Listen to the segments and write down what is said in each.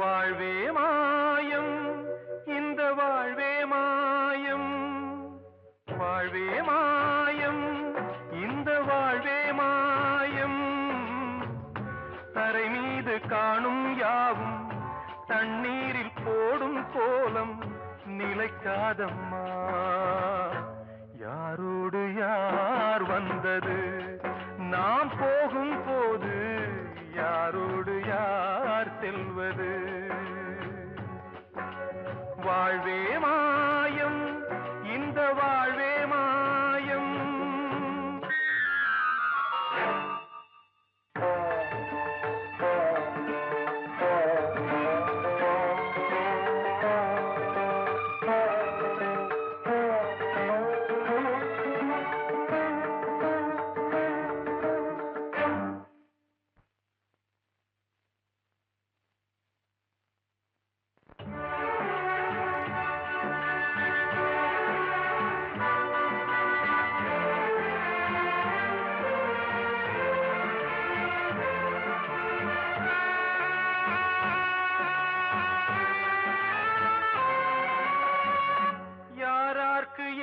வாழ்வே மாயம், இந்த வாழ்வே மாயம், வாழ்வே மாயம், இந்த வாழ்வே மாயம். தரை மீது காணும் யாவும் தண்ணீரில் போடும் கோலம் நிலைக்காதம்மா. யாரோடு யார் வந்தது நாம் போகும் போது, யாரோடு யார் செல்வது? வாழ்வே மாயம், இந்த வாழ்வே மாயம்.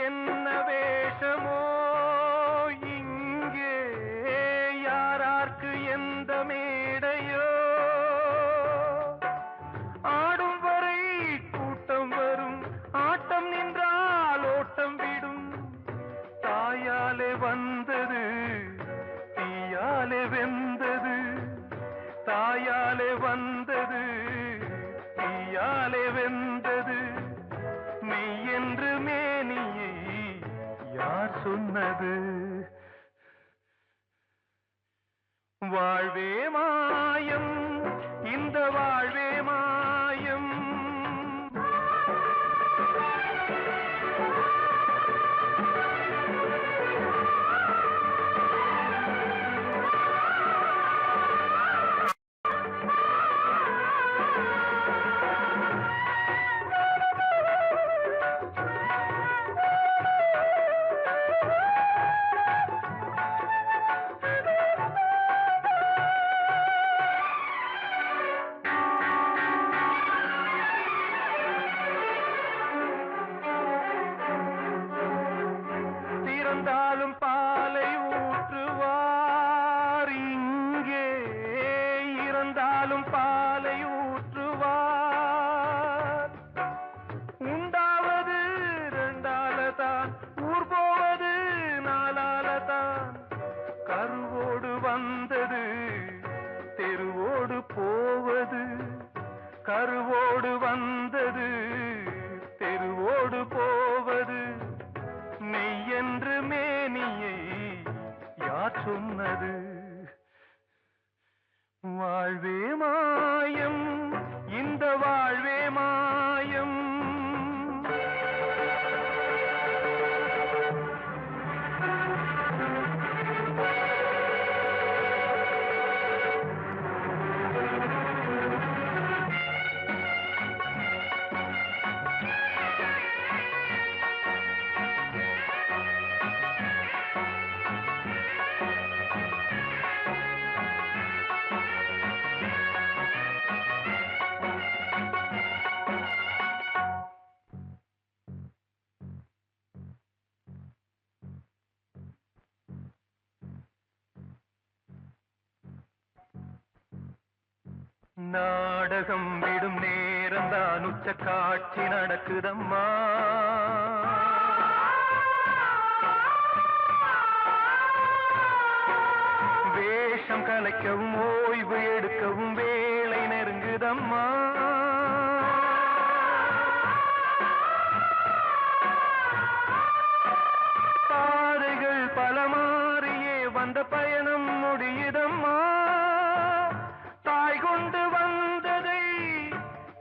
என்ன வேஷமோ இங்கே, யாரார்க்கு எந்த மேடையோ, ஆடும் வரை கூட்டம் வரும், ஆட்டம் நின்றால் ஓட்டம் விடும். தாயாலே வந்தது தீயாலே வெந்தது, தாயாலே வந்தது தீயாலே வெந்தது. மெய் என்று மேனியை யார் சொன்னது? வாழ்வே மாயம், இந்த வாழ்வே மாயம். இறந்தாலும் பாலை ஊற்றுவார் இங்கே, இறந்தாலும் பாலை ஊற்றுவார். உண்டாவது ரெண்டாலதான், ஊர் போவது நாலாலதான். கருவோடு வந்தது தெருவோடு போவது, கருவோடு வந்தது தெருவோடு போவது. மெய் என்று மேனியை யார் சொன்னது? வாழ்வே மாயம், இந்த வாழ்வே மாயம். நாடகம் விடும் நேரம்தான் உச்ச காட்சி நடக்குதம்மா. வேஷம் கலைக்கவும் ஓய்வு எடுக்கவும் வேளை நெருங்குதம்மா. பாதைகள் பல மாறியே வந்த பயணம் முடியுதம்மா. தாய் கொண்டு வந்ததை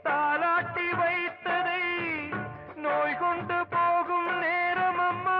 தாலாட்டி வைத்ததை நோய் கொண்டு போகும் நேரம் அம்மா.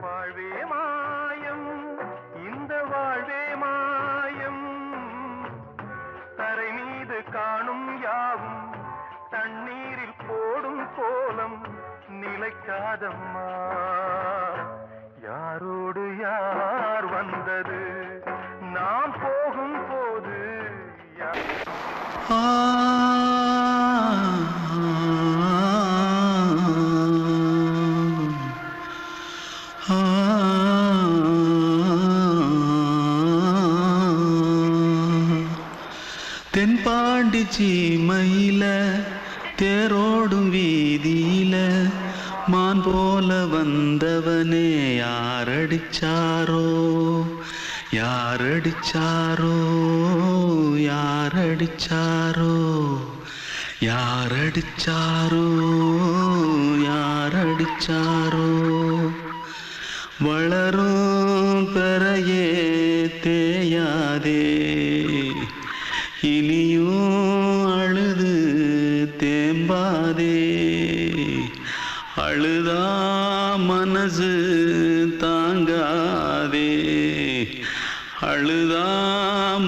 வாழ்வே மாயம், இந்த வாழ்வே மாயம், தரை மீது காணும் யாவும் தண்ணீரில் போடும் கோலம் நிலைக்காதம்மா. யாரோடு யார் வந்தது நாம் போகும் போது தென்பாண்டி சீமையில தேரோடும் வீதியில மான் போல வந்தவனே யாரடிச்சாரோ யாரடிச்சாரோ யாரடிச்சாரோ யாரடிச்சாரோ யாரடிச்சாரோ வளரும் பெறையே தேயாதே இனியும் அழுது தேம்பாதே அழுதா மனசு தாங்காதே அழுதா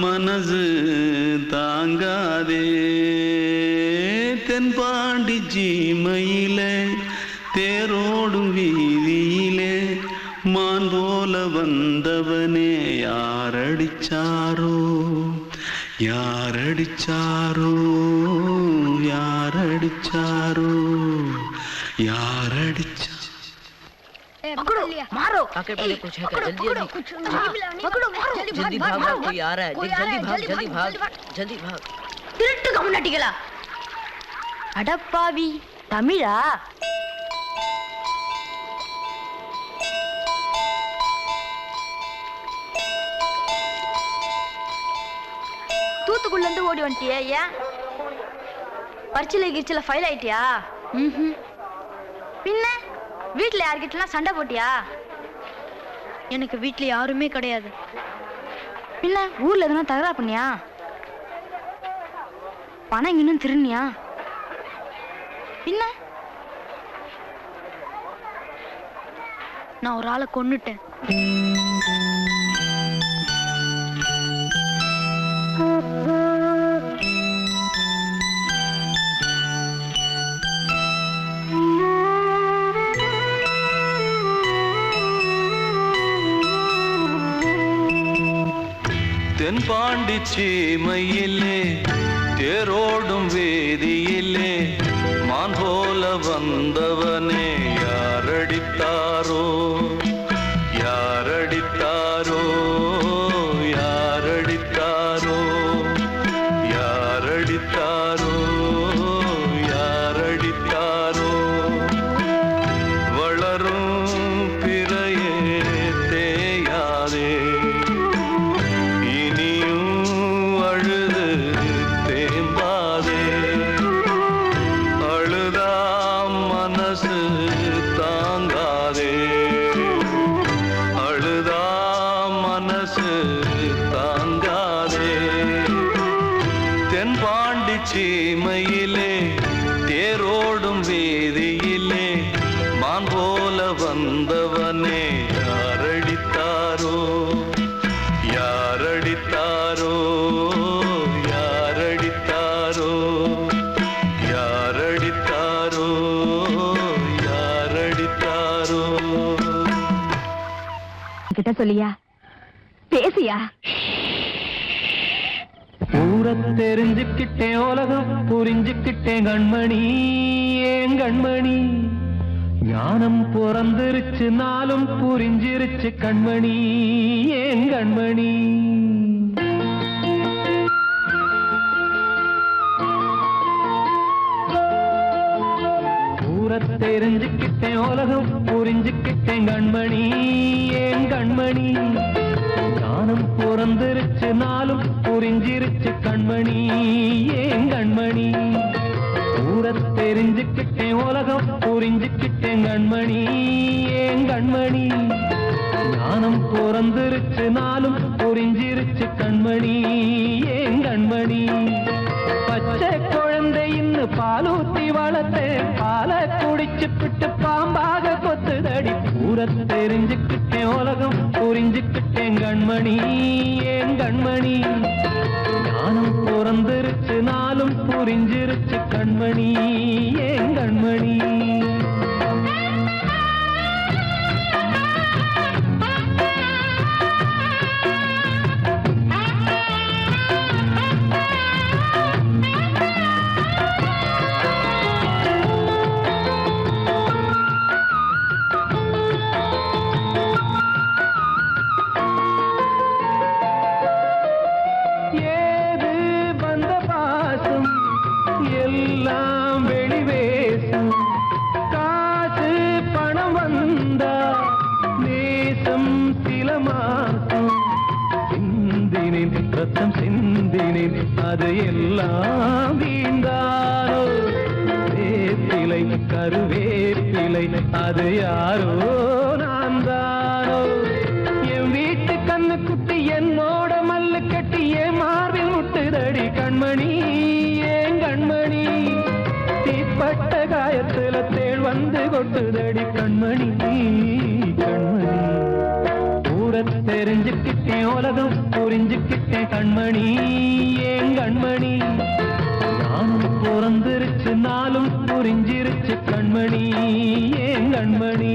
மனசு தாங்காதே தென்பாண்டி சீமையிலே தேரோடும் வீதியிலே மான் போல வந்தவனே யாரடிச்சாரோ யாரடிச்சாரோ யாரடிச்சாரோ யாரடிச்சா पकड़ो मारो आके पहले कुछ है क्या जल्दी जल्दी पकड़ो मारो जल्दी भाग भाग कोई आ रहा है जल्दी भाग जल्दी भाग திருட்டு கம்முனாட்டிகளா அடப்பாவி தமிழா தூத்துக்குள்ள இருந்து ஓடி வந்துட்டியா? ஏன் பரிச்சையில கிரிச்சில ஃபைல் ஆயிட்டியா? பின்ன வீட்டுல யார்கிட்டலாம் சண்டை போட்டியா? எனக்கு வீட்டுல யாருமே கிடையாது. பின்ன ஊர்ல எதுனா தகராறு பண்ணியா? பணம் இன்னும் திருநியா? பின்ன நான் ஒரு ஆளை கொன்னுட்டேன். தென்பாண்டி சீமையிலே தேரோடும் வேதியிலே மான் போல வந்தவனே யாரடித்தாரோ யாரடித்தாரோ யாரடித்தாரோ யாரடித்தாரோ யாரடித்தாரோ வளரும் பிறையே தேயாதே தென்பாண்டி சீமையிலே தேரோடும் வேதியிலே மான் போல வந்தவனே யாரடித்தாரோ யாரடித்தாரோ யாரடித்தாரோ யாரடித்தாரோ யாரடித்தாரோ கிட்ட சொல்லியா பேசியா? ஊரை தெரிஞ்சுக்கிட்டேன் உலகம் புரிஞ்சுக்கிட்டேன் கண்மணி ஏன் கண்மணி ஞானம் பிறந்திருச்சு நாளும் புரிஞ்சிருச்சு கண்மணி ஏன் கண்மணி ஊரை தெரிஞ்சுக்கிட்டேன் உலகம் புரிஞ்சுக்கிட்டேன் கண்மணி ஏன் கண்மணி ஞானம் பிறந்திருச்சு நாளும் புரிஞ்சிருச்சு கண்மணி ஏன் கண்மணி தெரிஞ்சுக்கிட்டேன் உலகம் புரிஞ்சுக்கிட்டேன் கண்மணி ஏன் கண்மணி ஞானம் பிறந்திருச்சு நாளும் புரிஞ்சிருச்சு கண்மணி ஏன் கண்மணி பச்சை குழந்தை இன்னும் பாலூத்தி வளர்த்தேன் பாலை குடிச்சு பிட்டு பாம்பாக கொத்துதடி தெரிஞ்சுக்கிட்டேன் உலகம் புரிஞ்சுக்கிட்டேன் கண்மணி ஏன் கண்மணி ஞானம் பிறந்திருச்சு நாளும் புரிஞ்சிருச்சு கண்மணி ஏன் கண்மணி எல்லாம் வெளிவேசும் காசு பணம் வந்தா நேசம் சில மாசம் சிந்தினேன் ரத்தம் சிந்தினேன் அது எல்லாம் வீந்தாரோ வேப்பிலை கருவேப்பிலை அது யாரோ நான் தானோ என் வீட்டு கண்ணு குட்டி என்னோட மல்லு கட்டி என் மார்பில் முட்டுதடி கண்மணி கண்மணி தீப்பட்ட காயத்துல தேள் வந்து கொட்டுதடி கண்மணி கண்மணி கூட தெரிஞ்சுக்கிட்டேன் உலகம் புரிஞ்சுக்கிட்டேன் கண்மணி ஏன் கண்மணி நானும் பிறந்திருச்சு நாளும் புரிஞ்சிருச்சு கண்மணி ஏன் கண்மணி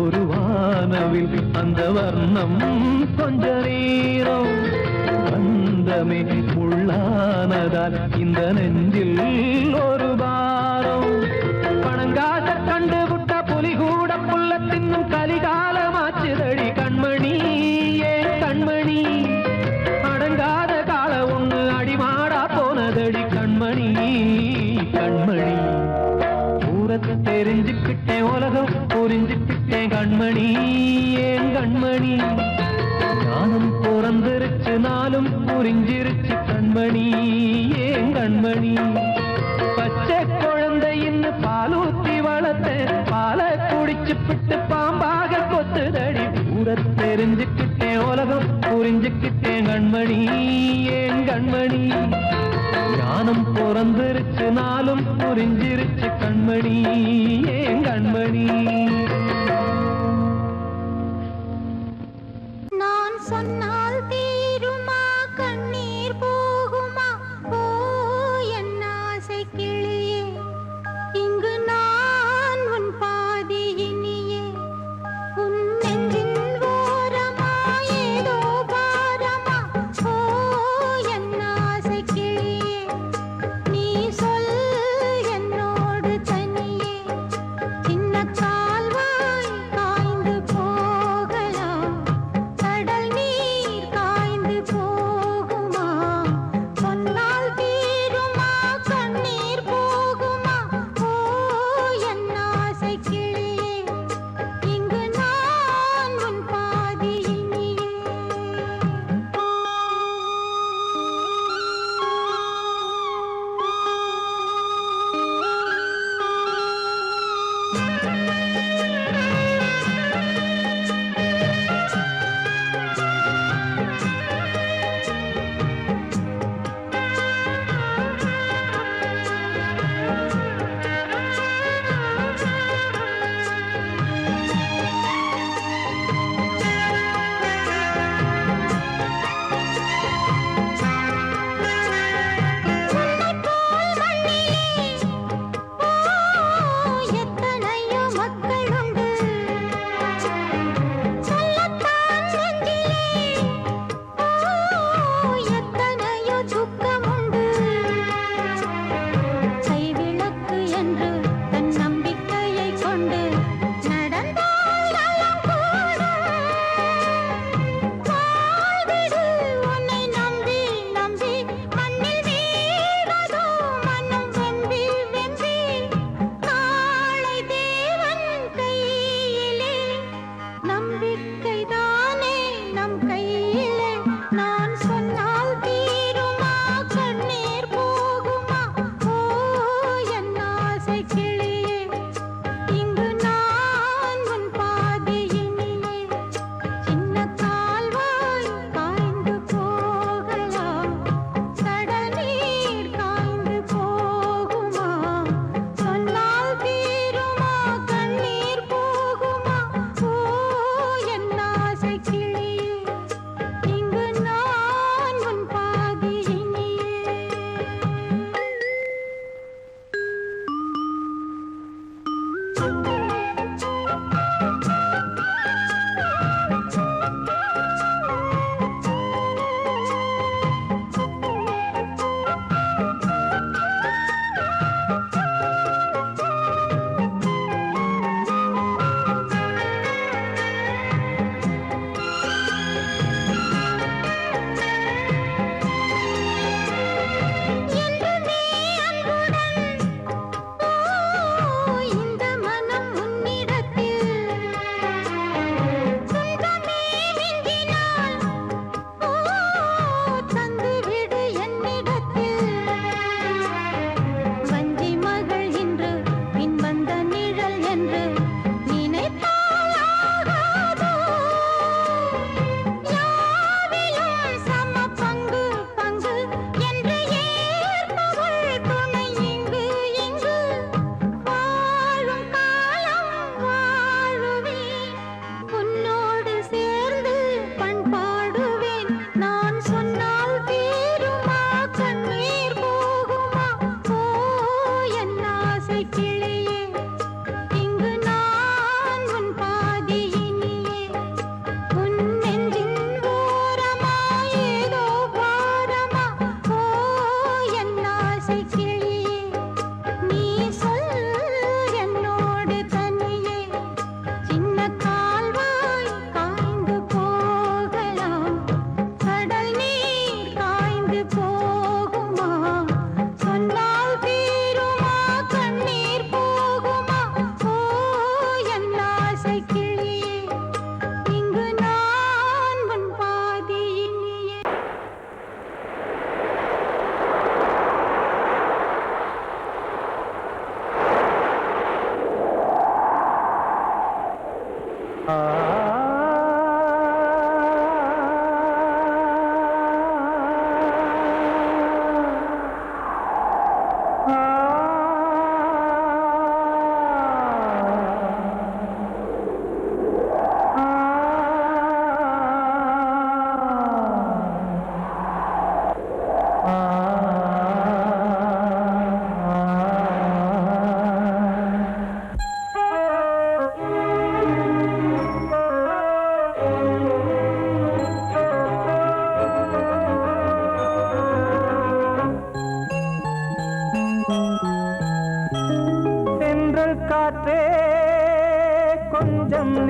ஒரு வானவில் அந்த வர்ணம் கொஞ்ச நேரம் வந்தமே உள்ளானதால் இந்த நெஞ்சில் ஒரு பாரம் பணங்காச கண்டு விட்ட புலி கூட புல்ல தின்னும் கலிகாலமாச்சுதடி கண்மணி ஏன் கண்மணி அடங்காத கால ஒண்ணு அடிமாடா போனதடி கண்மணி கண்மணி தெரிஞ்சுக்கிட்டேன் உலகம் புரிஞ்சுக்கிட்டேன் கண்மணி ஏன் கண்மணி ஞானம் பிறந்திருச்சு நாளும் புரிஞ்சிருச்சு கண்மணி ஏன் கண்மணி பச்சை குழந்தை இன்னும் பாலூத்தி வளர்த்தேன் பாலை குடிச்சு பிட்டு பாம்பாக கொத்துதடி தெரிஞ்சுக்கிட்டேன் உலகம் புரிஞ்சுக்கிட்டேன் கண்மணி ஏன் கண்மணி ஞானம் பிறந்திருச்சு நாளும் புரிஞ்சிருச்சு கண்மணி ஏன் கண்மணி நான் சொன்னால் தீருமா கண்ணீர் போகுமா ஓ என் ஆசை கிளியே இங்கு நான் உன் பாதி இனியே உன் நெஞ்சின் ஓரமா ஏதோ பாரமா ஓ என் ஆசை கிளியே நீ சொல் என்னோடு தனியே சின்ன கால்வாய் காய்ந்து போகலாம் கடல் நீர்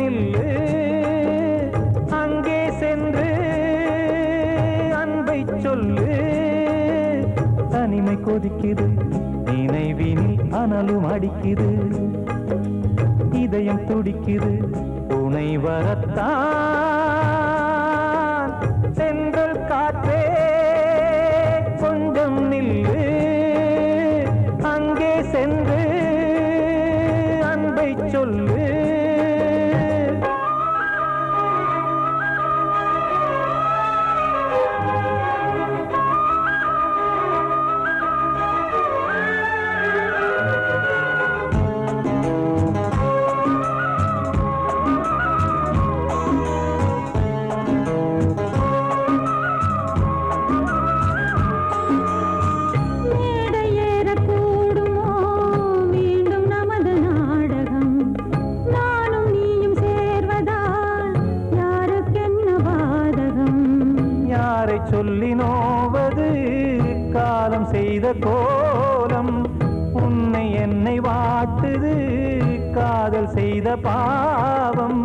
நில்லு அங்கே சென்று அன்பை சொல்லு தனிமை கொதிக்குது நினைவினில் அனலும் அடிக்குது இதயம் துடிக்குது துணை வரத்தான் சென்றல் காற்றே கொஞ்சம் நில்லு அங்கே சென்று அன்பை சொல்லு சொல்லி நோவது காலம் செய்த கோலம் உன்னை என்னை வாட்டுது காதல் செய்த பாவம்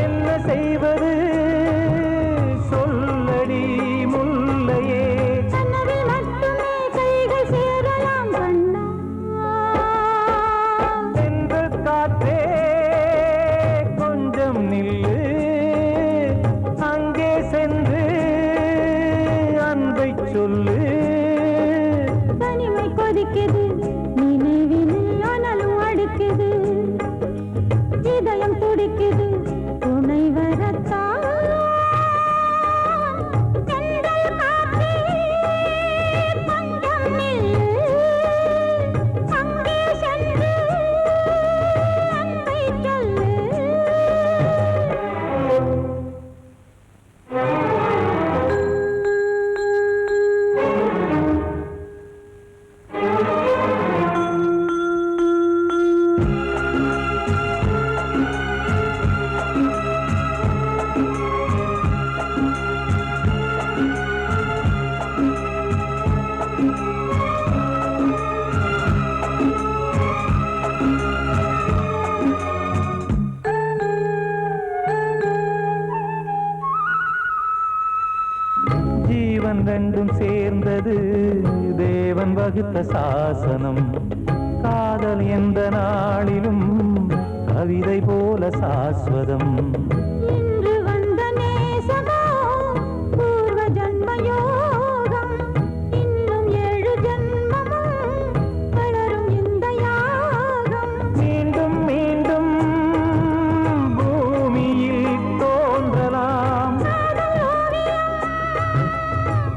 என்ன செய்வது சொல்லடி முல்லையே சென்று காற்றே நில்லு அங்கே சென்று அன்பை சொல்லு தனிமை கொதிக்குது நினைவினில் அனலும் அடிக்குது இதயம் துடிக்குது துணை வரத்தான் சென்றல் காற்றே கொஞ்சம் நில்லு அங்கே சென்று அன்பை சொல்லு ஜீவன் ரெண்டும் சேர்ந்தது தேவன் வகுத்த சாசனம் காதல் எந்த நாளிலும் கவிதை போல சாஸ்வதம் இன்று வந்த நேசமோ பூர்வ ஜன்ம யோகம் இன்னும் 7 ஜன்மமும் வளரும் இந்த யாகம் மீண்டும் மீண்டும் பூமியில் தோன்றலாம்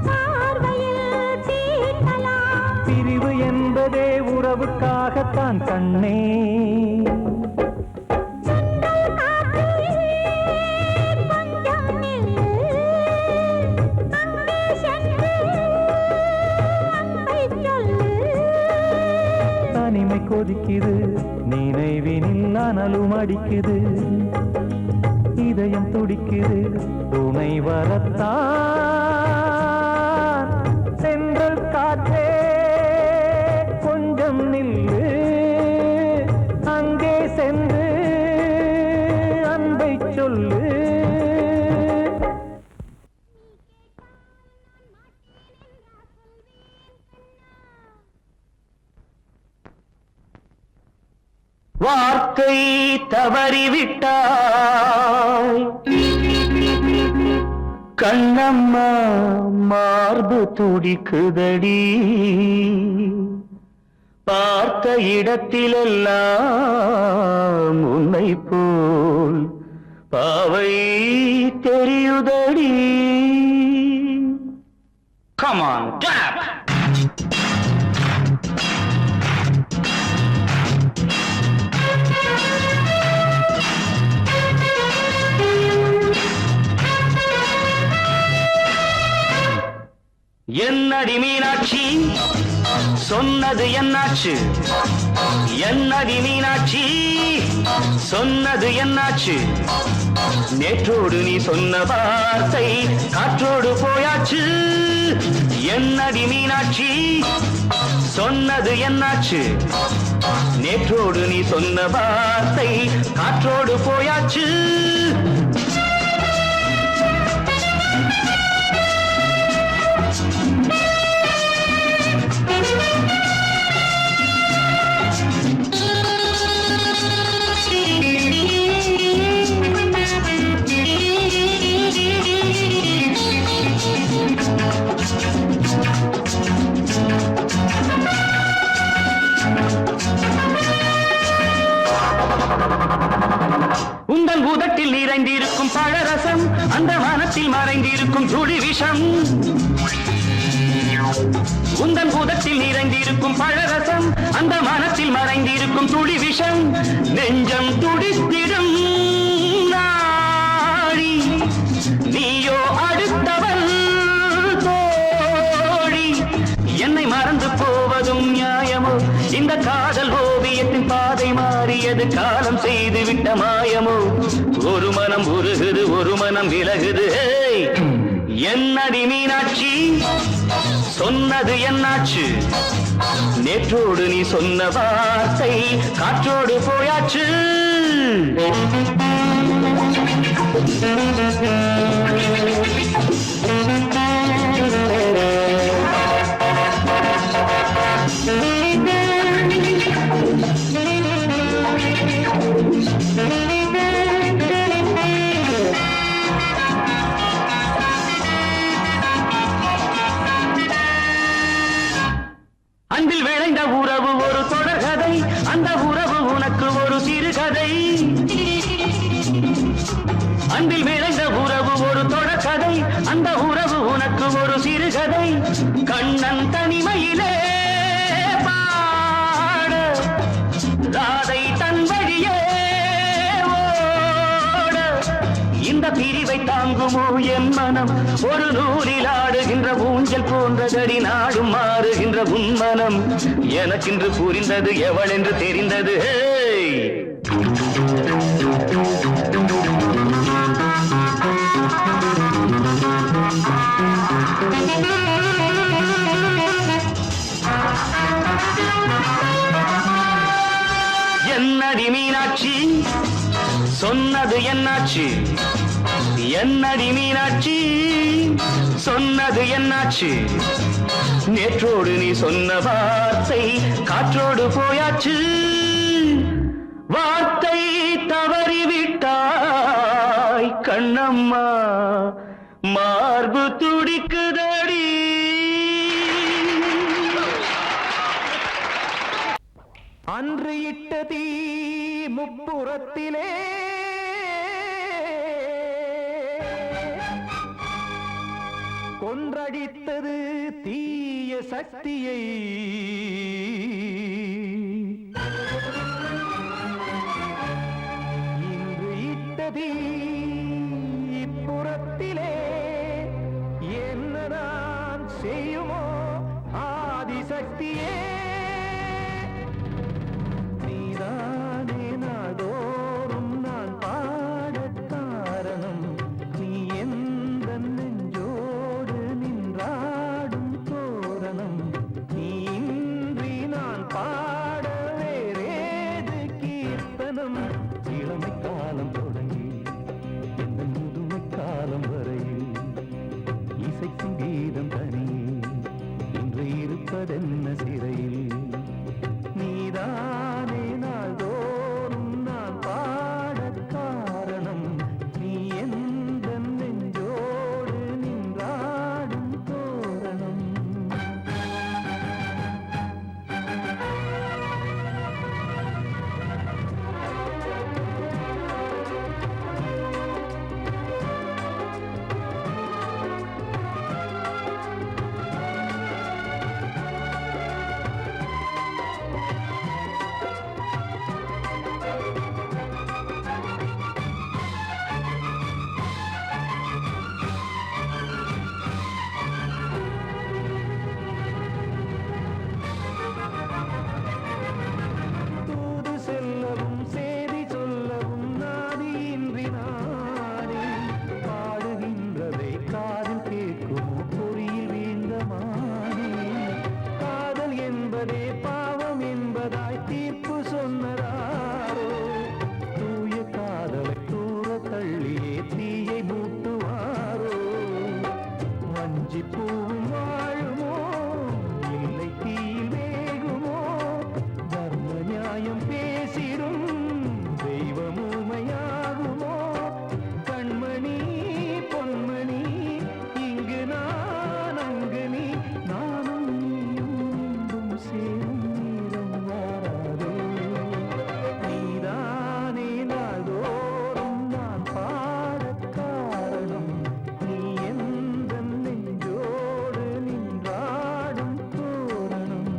பார்வையில் தீட்டலாம் பிரிவு என்பதே உறவுக்காகத்தான் கண்ணே தனிமை கொதிக்குது நினைவினில் அனலும் அடிக்குது இதயம் துடிக்குது துணை வரத்தான் சென்றல் காற்றே கொஞ்சம் நில்லு அங்கே சென்று அன்பை சொல்லு வார்த்தை தவறிவிட்டாய் கண்ணம்மா மார்பு துடிக்குதடி பார்த்த இடத்திலெல்லாம் உன்னை போல் பாவை தெரியுதடி Come on, clap! என்னடி மீனாட்சி சொன்னது என்னாச்சு என்னடி மீனாட்சி சொன்னது என்னாச்சு நேற்றோடு நீ சொன்ன வார்த்தை காற்றோடு போயாச்சு. என்னடி மீனாட்சி சொன்னது என்னாச்சு? நேற்றோடு நீ சொன்ன வார்த்தை காற்றோடு போயாச்சு. உந்தன் உதட்டில் நிறைந்திருக்கும் பழரசம், அந்த மனத்தில் மறைந்திருக்கும் துளி விஷம். உந்தன் உதட்டில் நிறைந்திருக்கும் பழரசம், அந்த மனத்தில் மறைந்திருக்கும் துளி விஷம். நெஞ்சம் துடித்திடும் நாடி, நீயோ அடுத்தவள் தோழி. என்னை மறந்து போவதும் நியாயமோ? இந்த காதல் ஓவியத்தின் பாதை மாறியது, காலம் செய்து விட்ட மாயமோ? ஒரு மனம் உருகுது, ஒரு மனம் விலகுது. என்னடி மீனாட்சி சொன்னது என்னாச்சு? நேற்றோடு நீ சொன்ன வார்த்தை காற்றோடு போயாச்சு. அன்பில் விளைந்த உறவு ஒரு தொடர்கதை, அந்த உறவு உனக்கு ஒரு சிறுகதை. அன்பில் விளைந்த உறவு ஒரு தொடர்கதை, அந்த உறவு உனக்கு ஒரு சிறுகதை. கண்ணன் தனிமையிலே பாட, ராதை தன் வழியே ஓட. இந்த பிரிவை தாங்குமோ என் மனம்? ஒரு நூலில் ஆடுகின்ற ஊஞ்சல் போன்றதடி, நாடும் மாறுகின்ற உன்மனம். எனக்கென்று புரிந்தது எவள் என்று தெரிந்தது. என்னடி மீனாட்சி சொன்னது என்னாச்சு? என்னடி மீனாட்சி சொன்னது என்னாச்சு? நேற்றோடு நீ சொன்ன வார்த்தை காற்றோடு போயாச்சு. வார்த்தை தவறிவிட்டாய் கண்ணம்மா, மார்பு துடிக்குதடி. அன்று இட்ட தீ முப்புறத்திலே கொன்றடித்தது தீய சக்தியை. இன்று இட்ட தீ இப்புறத்திலே என்னதான் செய்யுமோ ஆதிசக்தியே. நீதானே நாடோறும் நான் பாடக் காரணம், நீ எந்த நெஞ்சோடு நின்றாடும் தோரணம். நீ இன்றி நான் பாட வேறேது கீர்த்தனம்? இளமை காலம் தொடங்கி இந்த முதுமை காலம் வரை பூவும் வாழுமோ இல்லை தீயில் வேகுமோ தர்ம நியாயம் பேசிடும் தெய்வம் ஊமையாகுமோ கண்மணி பொன்மணி இங்கு நான் அங்கு நீ நானும் நீயும் மீண்டும் சேரும் நேரம் வாராதோ நீதானே நாள்தோறும் நான் பாடக் காரணம் நீ எந்த நெஞ்சோடு நின்றாடும் தோரணம்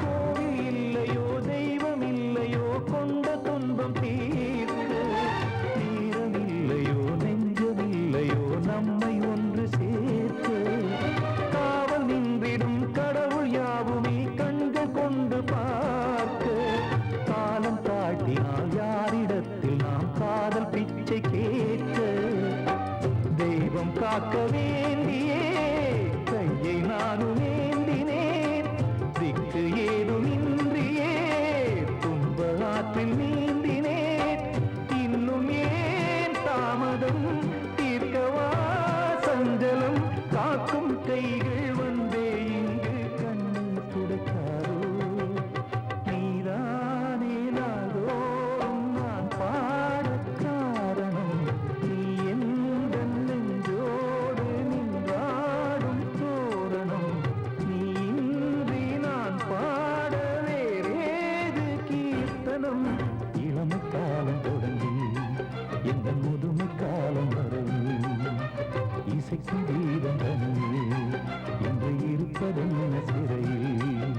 கோவில் இல்லையோ தெய்வம் இல்லையோ கொண்ட துன்பம் தீர்க்க நேரம் இல்லையோ நெஞ்சம் இல்லையோ நம்மை ஒன்று சேர்க்க காவல் நின்றிடும் கடவுள் யாவுமே கண்கள் கொண்டு பார்க்க காலம் தாட்டினால் யாரிடத்தில் நாம் காதல் பிச்சை கேட்க தெய்வம் காக்க வேண்டியே கையை நானும் ஏந்தினேன் திக்கு ஏதுமின்றியே துன்ப ஆற்றில் நீந்தினேன் இன்னும் ஏன் தாமதம் தீர்க்கவா சஞ்சலம் காக்கும் கைகள் வந்தே இங்கு கண்ணீர் துடைக்காதோ நீதானே நாள்தோறும் நான் பாடக் காரணம் நீ எந்த நெஞ்சோடு நின்றாடும் தோரணம் நீ இன்றி நான் பாட வேறேது கீர்த்தனம் இளமை காலம் தொடங்கி எந்த முதுமை காலம் வரை இசை சங்கீதம் தனியே என்று இருப்பதென்ன சிறையில்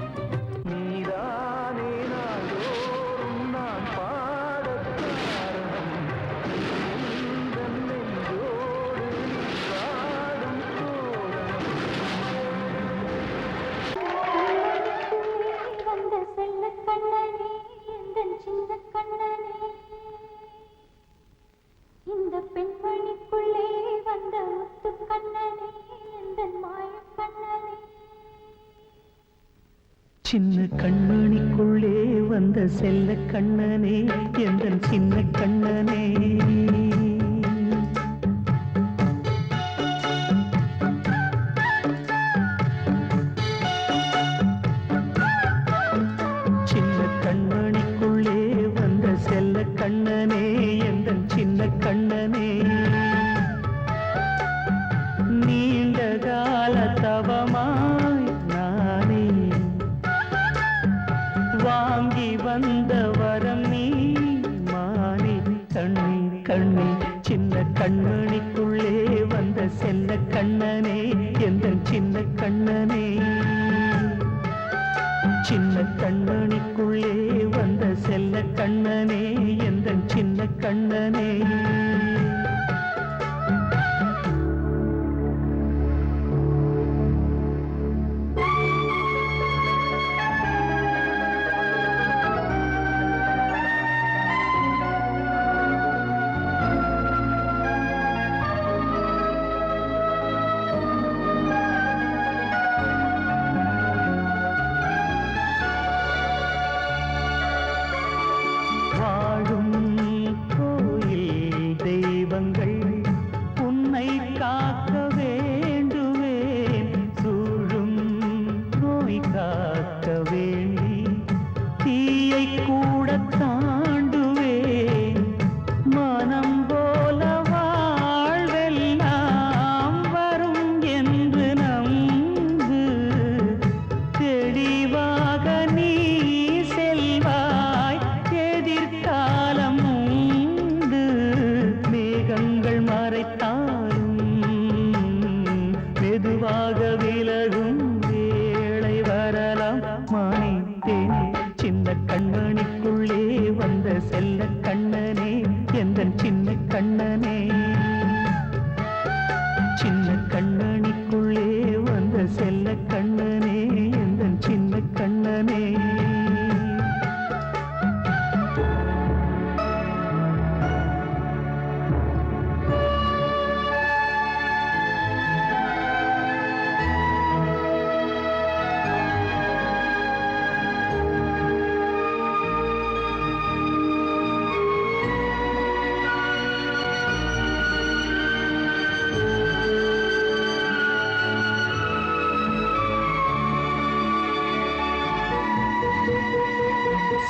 நீதானே நாள்தோறும் நான் பாடக் காரணம் எந்த நெஞ்சோடு நின்றாடும் தோரணம் வந்த செல்ல கண்ணனே எந்தன் சின்ன கண்ணனே இந்த பெண்மணிக்குள்ளே வந்த முத்து கண்ணனே எந்தன் மாய கண்ணனே சின்ன கண்மணிக்குள்ளே வந்த செல்ல கண்ணனே எந்தன் சின்ன கண்ணனே சின்ன கண்மணிக்குள்ளே வந்த செல்ல கண்ணனே எந்தன் சின்ன கண்ணனே நீண்ட கால தவமாய் நானே வாங்கி வந்த வரம் நீ மானே கண்ணே கண்ணே சின்ன கண்மணிக்குள்ளே வந்த செல்ல கண்ணனே எந்தன் சின்ன கண்ணனே சின்ன கண்மணிக்குள்ளே வந்த செல்ல கண்ணனே எந்தன் சின்ன கண்ணனே வாழும் கோயில் தெய்வங்கள் உன்னை காக்க வேண்டுவேன் சூழும் நோய் காக்க வேண்டி தீயை கூட தாண்டுவேன் மனம் போல வாழ்வெல்லாம் வரும் என்று நம்பு தெளிவாக நீ செல்வாய் எதிர்காலம் உண்டு மேகங்கள் மறைத்தாலும் மெதுவாக விலகும் வேளை வரலாம் மானே தேனே சின்ன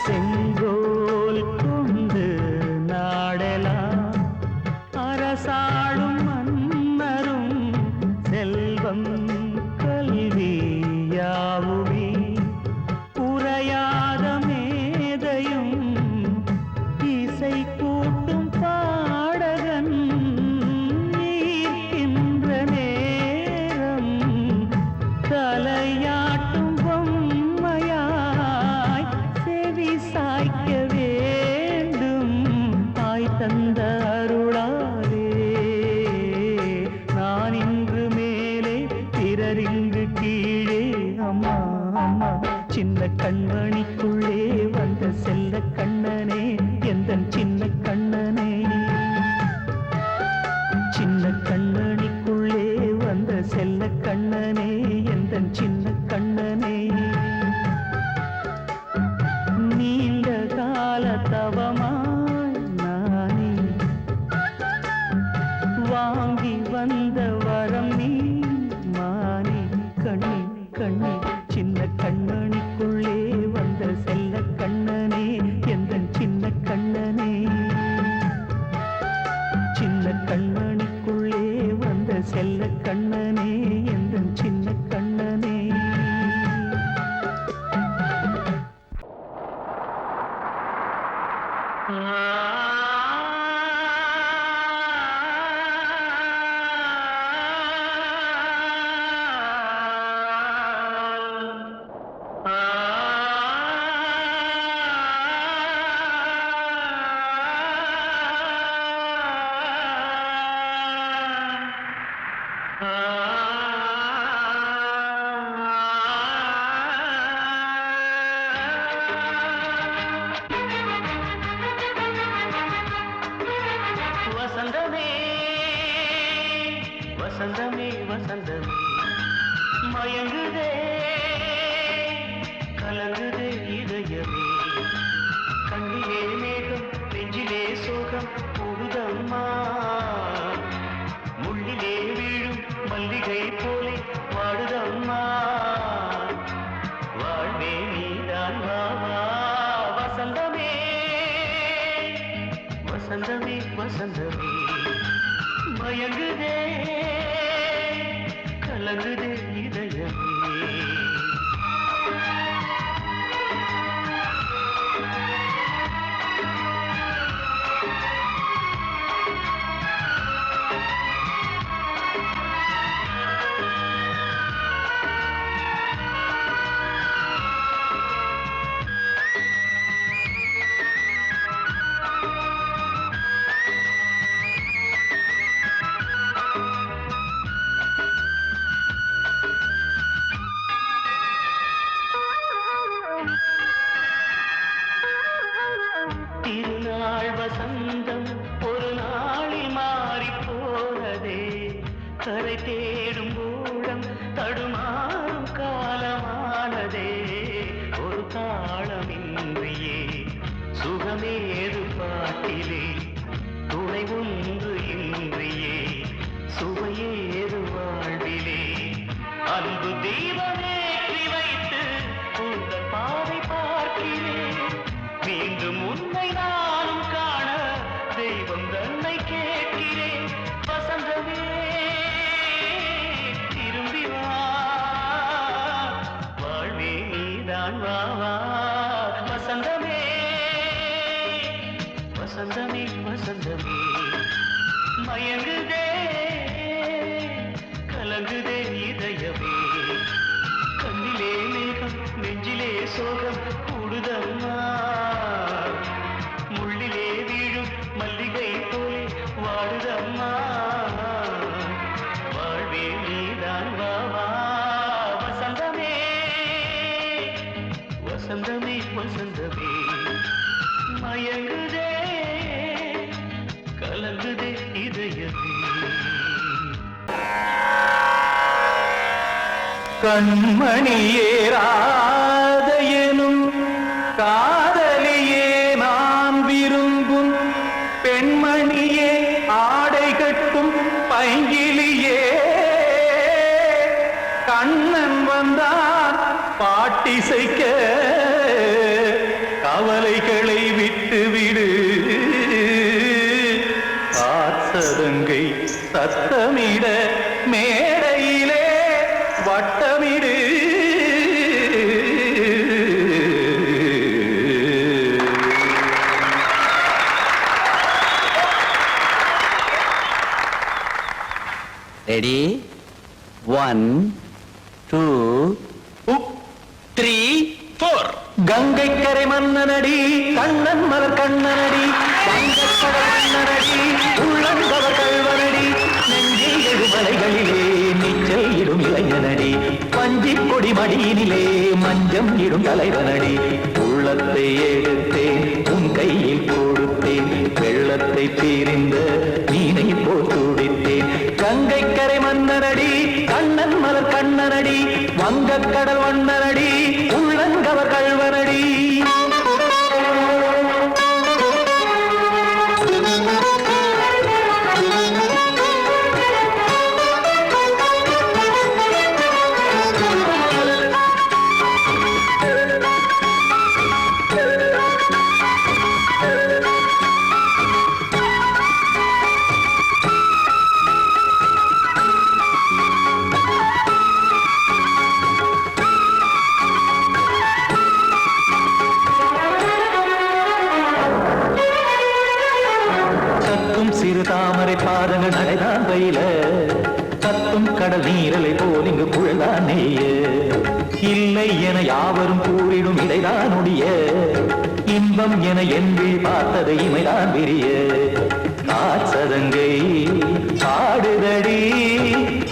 செங்கோல் கொண்டு நாடெல்லாம் அரசாளும் மன்னரும் செல்வம் கல்வி யாவுமே உரையாத மேதையும் இசை கூட்டும் பாடகன் ஈர்க்கின்ற நேரம் தலையாட்டும் பொம்மையாய் செவி சாய்க்க வேண்டும் தாய் தந்த அருளாலே நான் இன்று மேலே பிறரிங்கு கீழே அம்மா அம்மா சின்ன கண்மணிக்குள்ளே வந்த செல்ல கண்ணனே எந்தன் சின்ன கண்ணனே சின்ன கண்ணனிக்குள்ளே வந்த செல்ல கண்ணனே எந்தன் சின்ன கண்ணனே நீண்ட கால தவமாய் நானே வாங்கி வந்த வரம் நீ மானே கண்ணி கண்ணி சின்ன கண்ணனிக்குள்ளே வந்த செல்ல கண்ணனே எந்தன் சின்ன கண்ணனே சின்ன கண்ணனிக்குள்ளே வந்த செல்ல கண்ணனே எந்தன் சின்ன கண்ணனே வசந்தமே வசந்தமே வசந்தமே மயங்குதே கலங்குதே இதயமே கண்ணிலே மேகம் நெஞ்சிலே சோகம் கூடுதம்மா முள்ளிலே வீழும் மல்லிகை போலே வாடுதம்மா வாழ்வே நீதான் வாவா வசந்தமே வசந்தமே வசந்தமே மயங்குதே கலங்குதே இதயமே திருநாள் வசந்தம் ஒரு நாளில் மாறி போனதே கரை தேடும் ஊழம் தடுமாறும் காலமானதே ஒரு தாளமின்றியே சுகமேது பாட்டிலே துணை ஒன்று இன்றியே சுவையேது வாழ்விலே அன்பு தீபமேற்றி வைத்து உங்கள் பாதை பார்க்கிறேன் மீண்டும் உன்னை நானும் காண தெய்வம் தன்னை கேட்கிறேன் வசந்தமே திரும்பி வா வாழ்வே நீதான் வா வா வசந்தமே வசந்தமே வசந்தமே மயங்குதே கலங்குதே இதயமே கண்ணிலே மேகம் நெஞ்சிலே சோகம் கூடுதம்மா முள்ளிலே வீழும் மல்லிகை போலே வாடுதம்மா வாழ்வே நீதான் வா வா வசந்தமே வசந்தமே வசந்தமே மயங்குதே கலங்குதே இதயமே கண்மணியேராத எனும் காதலியே நான் விரும்பும் பெண்மணியே ஆடை கட்டும் பைங்கிலியே கண்ணன் வந்தான் பாட்டிசைக்க கவலைகளை விட்டு விடு ஆசதங்கை சத்தமிட மேடையிலே வட்டமிடு ரெடி 1 2 3 4 கங்கை கரை மன்னனடி கண்ணன் மலர் கண்ணனடி வங்கக்கடல் மன்னனடி உள்ளங்கவர் கல்வனடி நெஞ்சில் எழுமலைகளிலே நீச்சல் இடும் இளைஞனடி பஞ்சி கொடி மடியினிலே மஞ்சம் இடும் தலைவனடி உள்ளத்தை எடுத்தேன் உன் கையில் கொடுத்தேன் வெள்ளத்தை தீரிந்த மீனை போல் துடித்தேன் கங்கை கரை மன்னனடி கண்ணன் மலர் கண்ணனடி வங்கக்கடல் வண்ணனடி உள்ளங்கவர் கல்வனடி சிறு தாமரை பாதங்கள் நடைதான் பயில கத்தும் கடல் நீரலை போல் இங்கு புழதான் நெய்ய இல்லை என யாவரும் கூறிடும் இடைதான் ஒடிய இன்பம் என என்பி பார்த்தது இமைதான் விரிய காசதங்கை பாடுதடி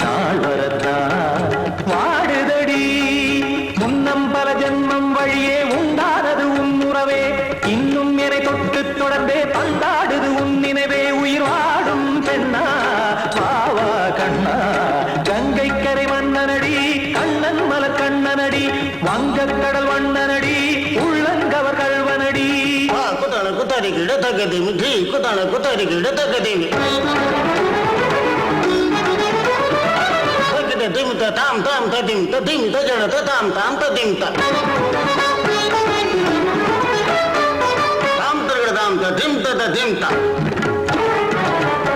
நாள் வரத்தான் வாடுதடி முன்னம் பல ஜன்மம் வழியே உண்டானது உன் உறவே இன்னும் என்னை தொட்டு தொடர்ந்தே பந்தாடுது உன் நினைவே உயிர் வாடும் பெண்ணா பாவா கண்ணா கங்கை கரை மன்னனடி கண்ணன் மலர் கண்ணனடி வங்கக்கடல் வண்ணனடி உள்ளங்கவர் கல்வனடி குத்தான குத்தாரிக்கு இடத்தக்கதேமி ஜி குத்தான குத்தாரிக்கு இடத்தக்கதேமி திமுத்த தாம் தாம் ததிம் ததிம் தஜட தாம் தாம் ததிம் தாம் தாம் ததிம் ததிம் தாம்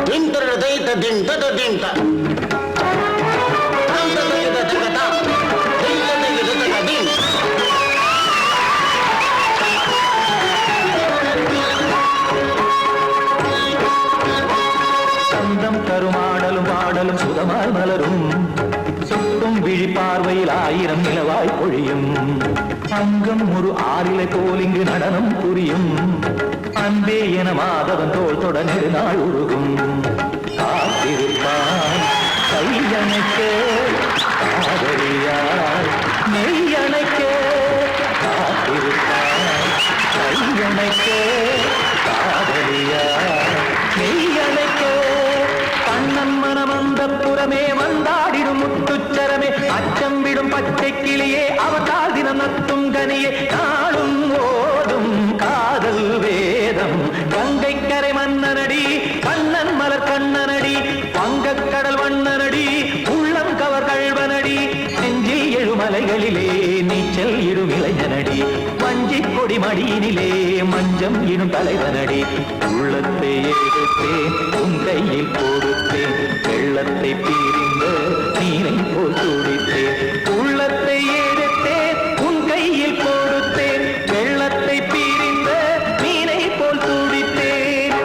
திம் தரதை ததிம் ததிம் தாம் தாம் ததிம் ததிம் தாம் திம் ததிம் ததிம் சந்தம் கருமாடலும் பாடலும் சுதமாய் மலரும் சுட்டும் விழி பார்வையில் ஆயிரம் நிலவாய் பொழியும் அங்கம் ஒரு ஆறிலை போல் இங்கு நடனம் புரியும் அன்பே என மாதவன் தோல் தொட நெடுநாள் உருகும் காத்திருப்பான் கையணைக்க காதலியார் நெய்யணைக்க காத்திருப்பான் கையணைக்க காதலியார் நெய்யணைக்க கண்ணன் மனமந்த புறமே வந்தாடிடும் முத்துச்சரமே அச்சம் விடும் பச்சை கிளியே அவதால் தினம் நத்தும் கனியே நாளும் ஓடும் காதல் வேதம் கங்கை கரை மன்னனடி கண்ணன் மலர் கண்ணனடி வங்கக்கடல் வண்ணனடி உள்ளம் கவர் கல்வனடி நெஞ்சில் எழுமலைகளிலே நீச்சல் இடும் இளைஞனடி வஞ்சி கொடி மடியினிலே மஞ்சம் இடும் தலைவனடி உள்ளத்தை எடுத்தேன் உன் கையில் கொடுத்தேன் வெள்ளத்தை பீரிந்த நீரை போல் துடித்தேன் உள்ளத்தை எடுத்தேன் உன் கையில் கொடுத்தேன் வெள்ளத்தை பீரிந்த மீனை போல் துடித்தேன்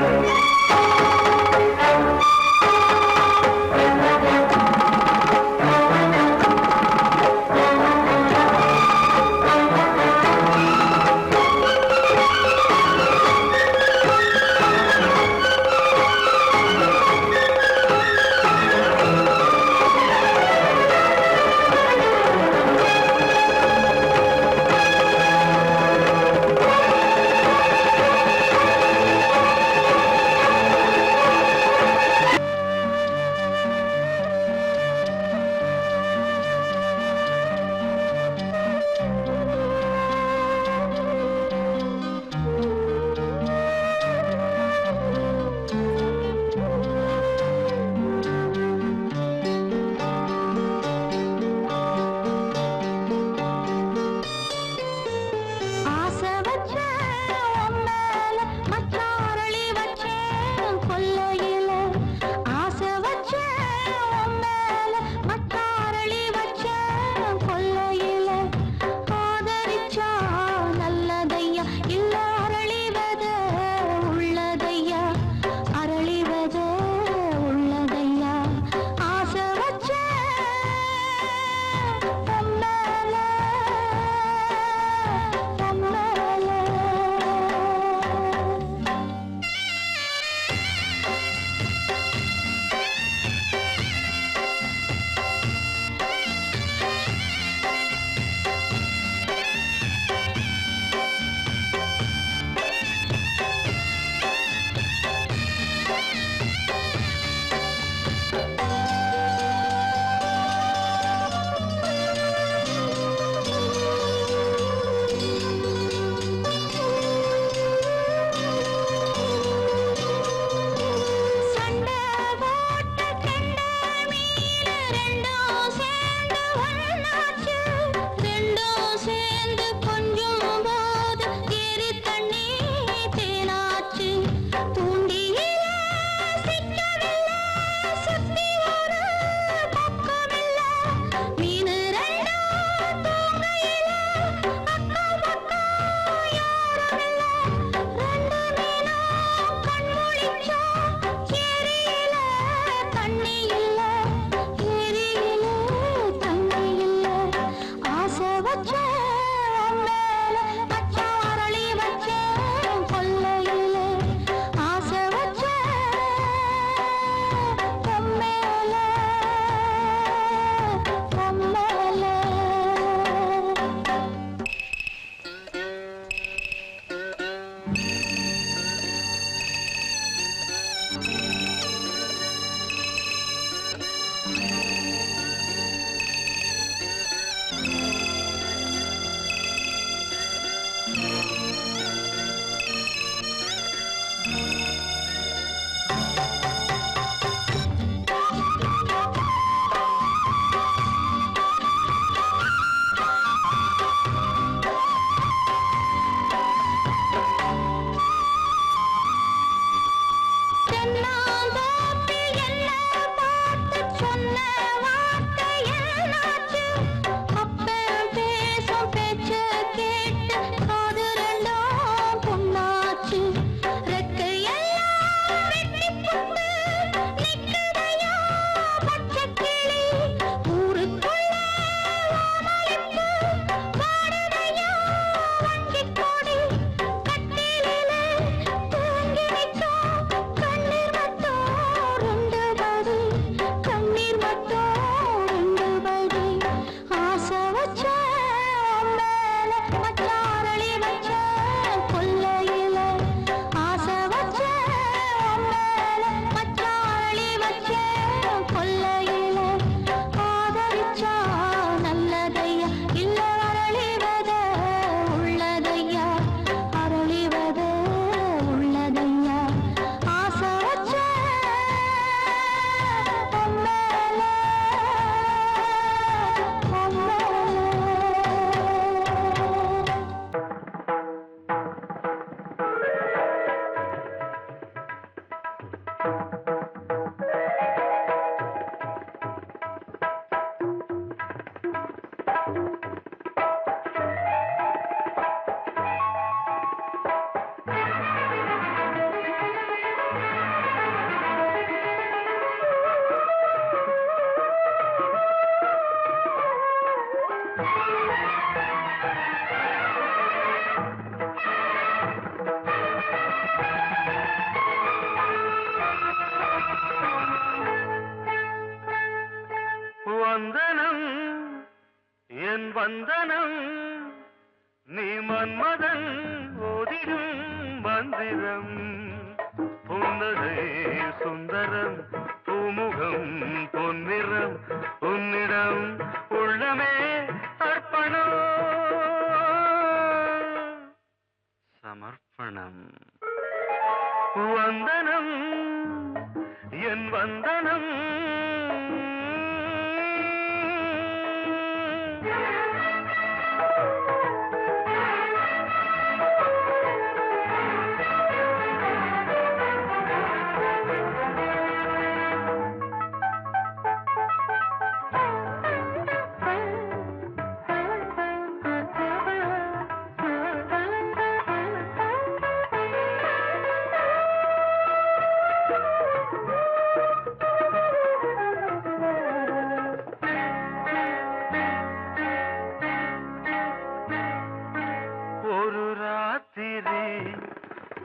வச்சேன் மேல மச்சான் அரளி வச்சேன் கொல்லையில ஆசை வச்சேன் மேல மேல தென்னாங்கோப்பில் என்ன பார்த்து சொன்ன வார்த்தை என்னாச்சு அப்பன் பேசும் பேச்சு கேட்டு காது ரெண்டும் புண்ணாச்சு ரெக்கையெல்லாம் வெட்டி போட்டு நிக்குதையா பச்சை கிளி ஊருக்குள்ள வானளிப்பு வாடுதையா வஞ்சிக் கொடி கட்டிலிலே தூங்கி நிற்கும் கண்ணீர் மட்டும் ரெண்டு படி ஆசை வச்சேன் மேல மச்சாரளி வச்சேன் கொல்லையில ஆசை வச்சேன் மேல மச்சாரளி வச்சேன் கொல்லையில ஆதரிச்சா நல்லதையா இல்ல அரளிவத உள்ளதையா அரளிவத உள்ளதையா ஆசை வச்சேன் மேல மேல வந்தனம் என் வந்தனம் நீ மன்மதன் ஓதிடும் மந்திரம் புன்னகை சுந்தரம் பூமுகம் பொன்னிறம் உன்னிடம் உள்ளமே அர்ப்பணம் சமர்ப்பணம் வந்தனம் என் வந்தனம்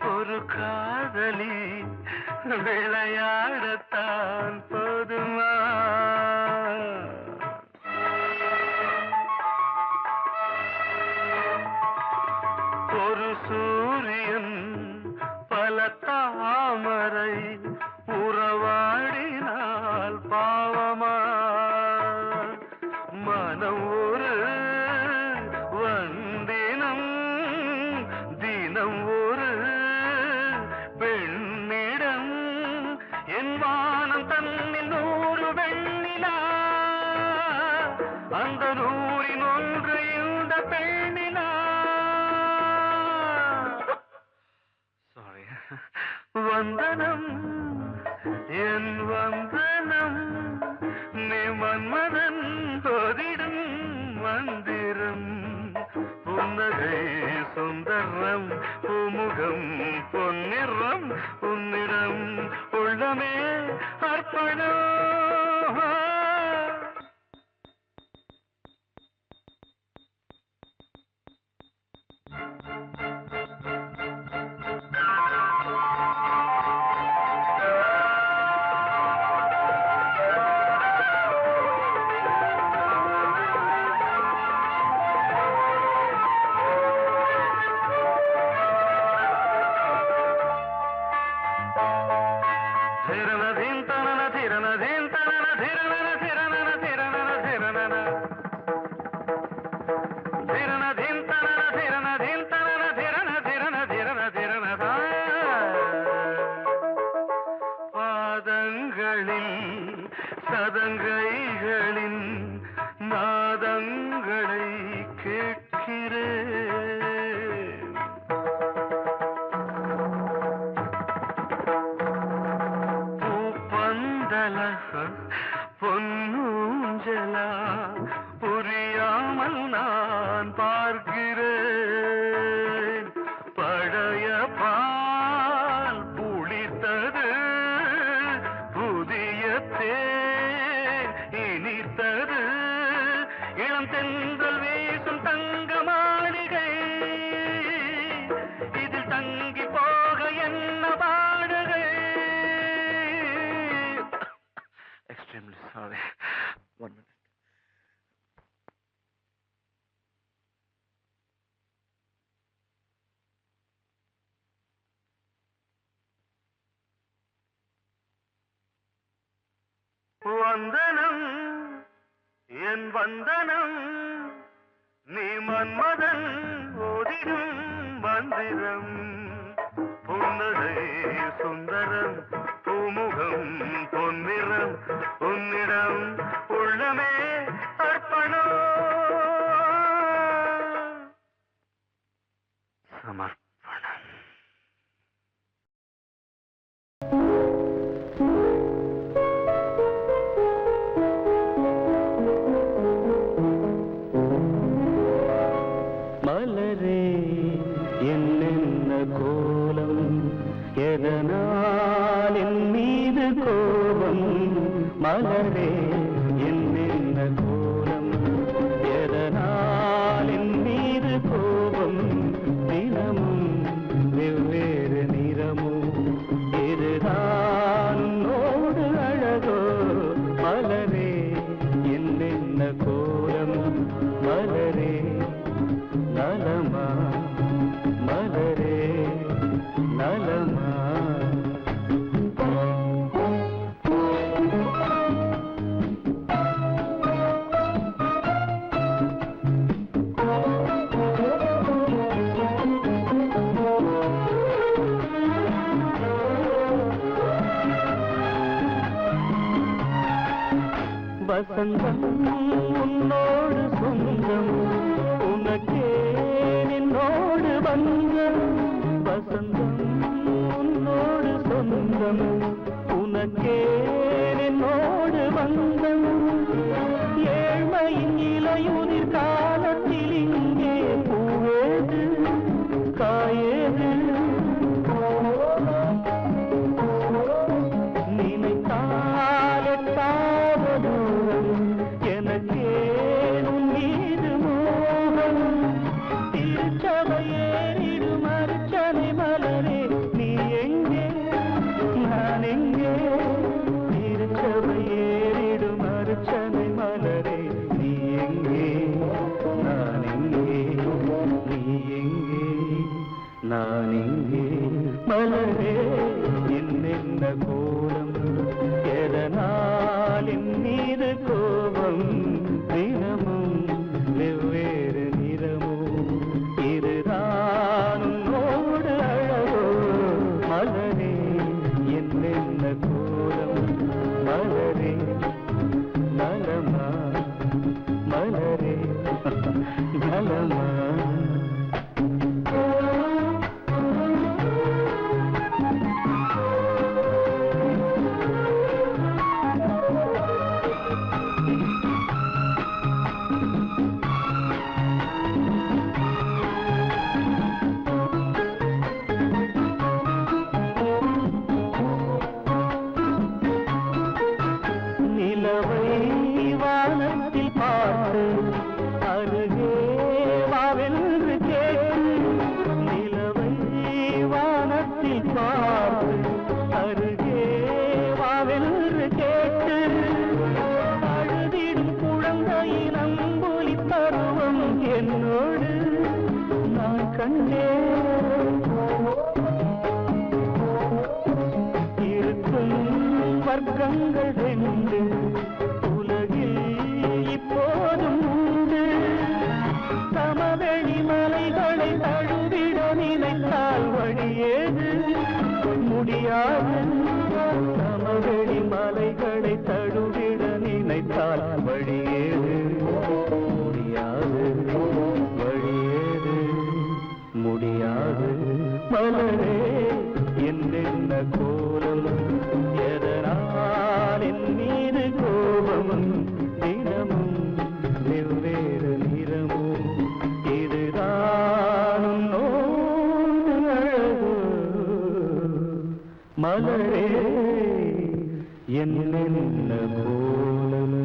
ஒரு காதலி விளையாடத்தான் போதுமா ஒரு சூரியன் பல தாமரை உறவாடினால் பாவமா மனம் ஒரு வந்தினம் தினம் ஒரு பெண்ணிடம் என் வானம் தன்னில் 100 வெண்ணிலா அந்த 100ன் ஒன்று இந்த பெண்ணிலா சாரி வந்தனம் என் வந்தனம் நீ மன்மதன் ஓதிடும் மந்திரம் புன்னகை சுந்தரம் பூமுகம் பொன்னிறம் உன்னிடம் உள்ளமே அர்ப்பணம் பார்க்கிறேன். பழைய பால் புளித்தது, புதிய தேன் இனித்தது. இளம் தென்றல் வீசும் தங்க மாளிகை, இதில் தங்கி போக என்ன பாடுகை. Extremely sorry. 1 minute. வந்தனம் என் வந்தனம், நீ மன்மதன் ஓதிடும் மந்திரம். புன்னகை சுந்தரம், பூமுகம் பொன்னிறம், உன்னிடம் உள்ளமே அர்ப்பணம். சமர்ப்பணம். மலரே என்னென்ன கோலம், எதனால் என் மீது கோபம். மலரே என்னென்ன கோலம், எதனால் என் மீது கோபம். தினமும் வெவ்வேறு நிறமும், இதுதான் உன்னோடு அழகோ. மலரே என்னென்ன கோலம், மலரே நலமா, மலரே நலமா. வசந்தம் உன்னோடு சொந்தம், உனக்கே நின்னோடு வந்தம். வசந்தம் உன்னோடு சொந்தம், உனக்கே நின்னோடு வந்தம். ஏழ்மையின் இலையுதிர் காலத்தில் இங்கே பூவேது காயேது. நினைத்தாலெட்டாவது எனக்கே உன் மீது மோகம். திருச்சபையேறிடும் அர்ச்சனை மலரே, நீ எங்கே நான் எங்கே. திருச்சபையேறிடும் அர்ச்சனை மலரே, நீ எங்கே நான் எங்கே. நீ எங்கே நான் எங்கே. மலரே என்னென்ன கோலம், எதனால் என் மீது கோபம். தினமும் வெவ்வேறு நிறமும், இதுதான் உன்னோடு அழகோ. மலரே என்னென்ன கோலம், மலரே நலமா, மலரே நலமா. நிலவை வானத்தில் பார்த்து அருகே வாவென்று கேட்டு. நிலவை வானத்தில் பார்த்து அருகே வாவென்று கேட்டு. அழுதிடும் குழந்தையின் அம்புலி பருவம் என்னோடு நான் கண்டேன். இருக்கும் வர்க்கங்கள் ரெண்டு உலகில் இப்போதும் உண்டு. சமவெளி மலைகளை தழுவிட நினைத்தால் வழியேது முடியாது. சமவெளி மலைகளை தழுவிட நினைத்தால் வழியேது முடியாது. வழியேது முடியாது. மலரே என்னென்ன கோலம், எதனால் என் மீது கோபம். தினமும் வெவ்வேறு நிறமும், மலரே என்ன கோலம்.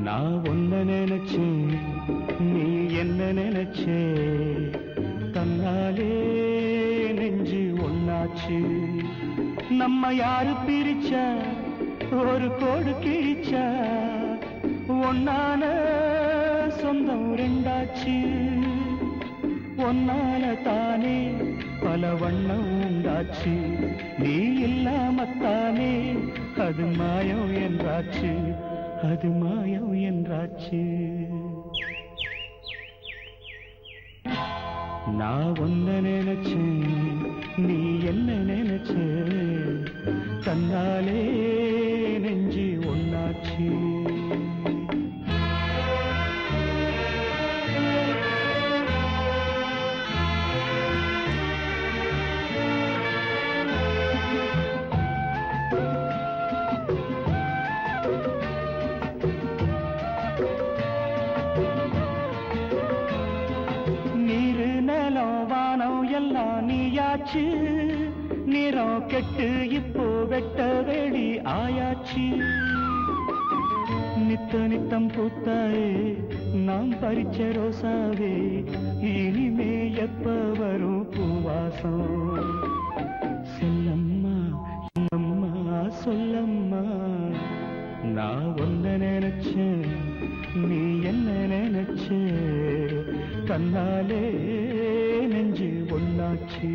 நான் ஒன்ன நினைச்சேன், நீ என்ன நினைச்சே, தன்னாலே நெஞ்சு ஒன்னாச்சு. நம்ம யாரு பிரிச்சா, ஒரு கோடு கிழிச்சா, ஒன்னான சொந்தம் ரெண்டாச்சு. ஒன்னால தானே பல வண்ணம் உண்டாச்சு. நீ இல்லாமத்தானே அது மாயம் என்றாச்சு, அது மாயம் என்றாச்சு. நான் ஒன்ன நினைச்சேன், நீ என்ன நினைச்சே, தன்னாலே நெஞ்சு ஒன்னாச்சு. நீயாச்சு, நிறம் கெட்டு இப்போ வெட்ட வெளி ஆயாச்சு. நித்த நித்தம் பூத்தாயே நாம் பறிச்ச ரோசாவே, இனிமே எப்ப வரும் பூவாசம். சொல்லம்மா அம்மா சொல்லம்மா, நான் ஒன்ன நினைச்சேன், நீ என்ன நினைச்சே, தன்னாலே நெஞ்சு ஒன்னாச்சு.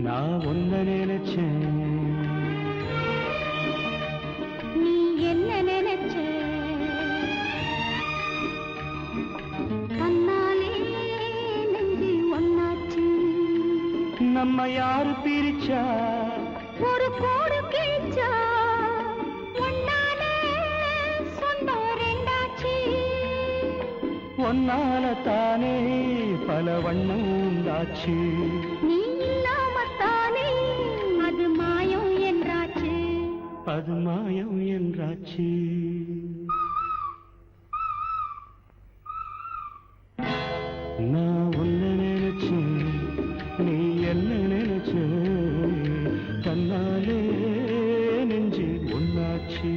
நான் ஒன்ன நினைச்சேன், நீ என்ன நினைச்ச, தன்னாலே நெஞ்சு ஒன்னாச்சு. நம்ம யாரு பிரிச்சா, ஒரு கோடு கிழிச்சா, ஒன்னாலே சொந்தம் ரெண்டாச்சு. ஒன்னால தானே பல வண்ணம் உண்டாச்சு. நீ இல்லாமத்தானே அது மாயம் என்றாச்சு, அது மாயம் என்றாச்சு. நான் ஒன்ன நினைச்சேன், நீ என்ன நினைச்ச, தன்னாலே நெஞ்சு ஒன்னாச்சு.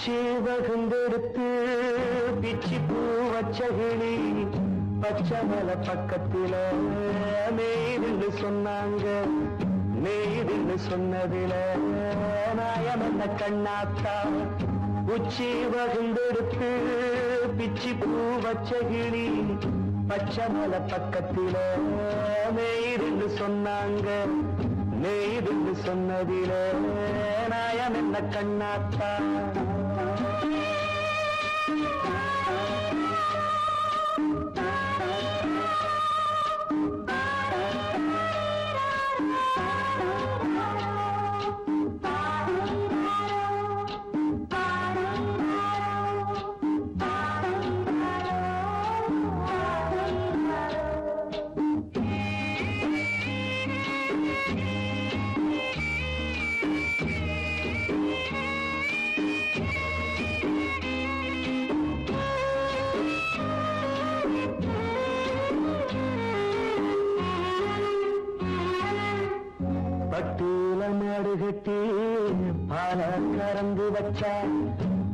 உச்சி வகுந்தெடுத்து பிச்சி பூ வச்சகிளி பச்சை மலை பக்கத்தில மேய்துன்னு சொன்னாங்க. மேய்துன்னு சொன்னதில நாயம் என்ன கண்ணாத்தா. உச்சி வகுந்தெடுத்து பிச்சி பூ வச்சகிளி பச்சை மலை பக்கத்தில மேய்துன்னு சொன்னாங்க. மேய்துன்னு சொன்னதில நாயம் என்ன கண்ணாத்தா. பட்டூல மாடு கட்டி பால கறந்து வச்சா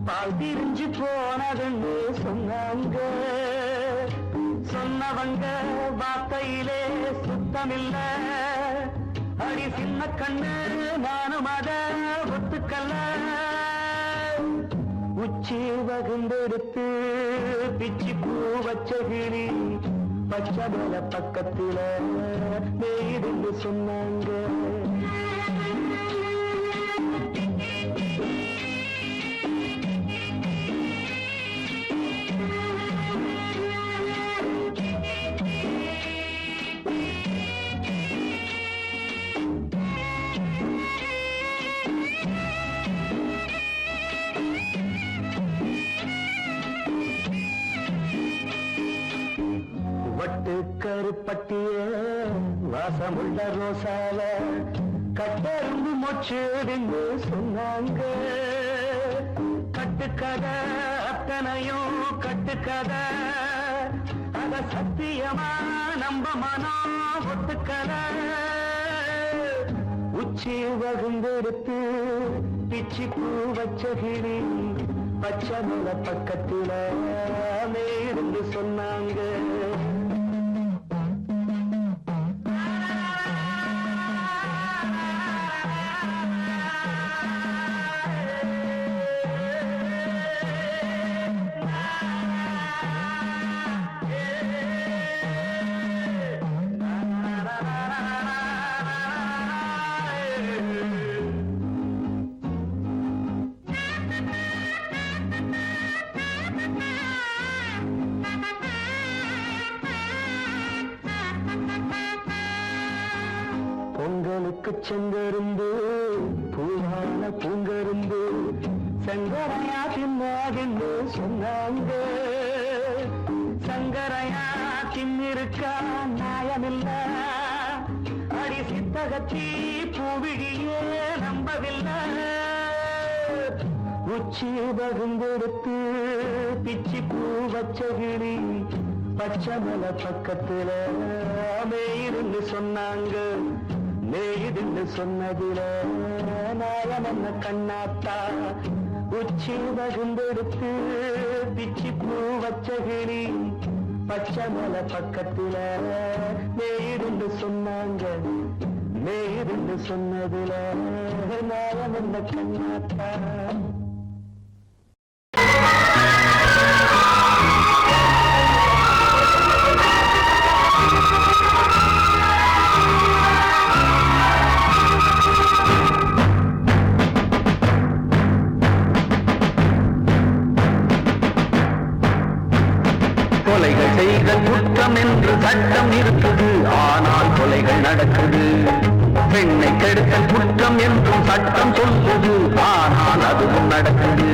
பால் திரிஞ்சு போனதுன்னு சொன்னாங்க. சொன்னவங்க வார்த்தையிலே சுத்தமில்ல. அடி சின்ன கண்ணு நானும் அத ஒத்துக்கல்ல. உச்சி வகுந்தெடுத்து பிச்சி பூ வச்சகிளி பச்சை மலை பக்கத்தில மேய்துன்னு சொன்னாங்க. வட்டு கருப்பட்டிய வாசமுள்ள ரோசால கட்டெரும்பு மொச்சுடுன்னு சொன்னாங்க. கட்டுக்கதை அத்தனையும் கட்டுக்கதை. அத சத்தியமா நம்ப மனம் ஒத்துக்கதை. உச்சி வகுந்தெடுத்து பிச்சி பூ வச்சகிளி பச்சை மலை பக்கத்தில மேய்துன்னு சொன்னாங்க. பொங்கலுக்கு செங்கரும்பு பூவான பூங்கரும்பு சங்கரையா தின்னாதுன்னு சொன்னாங்க. சங்கரையா தின்னிருக்கா நியாயமில்ல. அடி சித்தகத்தி பூவிழியே நம்பவில்லை. உச்சி வகுந்தெடுத்து பிச்சி பூ வச்சகிளி பச்சை மலை பக்கத்தில மேய்துன்னு சொன்னாங்க. மேய்துன்னு சொன்னதில நாயம் என்ன கண்ணாத்தா. உச்சி வகுந்தெடுத்து பிச்சி பூ வச்சகிளி பச்சை மலை பக்கத்தில மேய்துன்னு சொன்னாங்க. மேய்துன்னு சொன்னதில நாயம் என்ன கண்ணாத்தா. கொலைகள் செய்தல் குற்றம் என்று சட்டம் இருக்குது. ஆனால் கொலைகள் நடக்குது. பெண்ணை கெடுத்தல் குற்றம் என்றும் சட்டம் சொல்லுது. ஆனால் அதுவும் நடக்குது.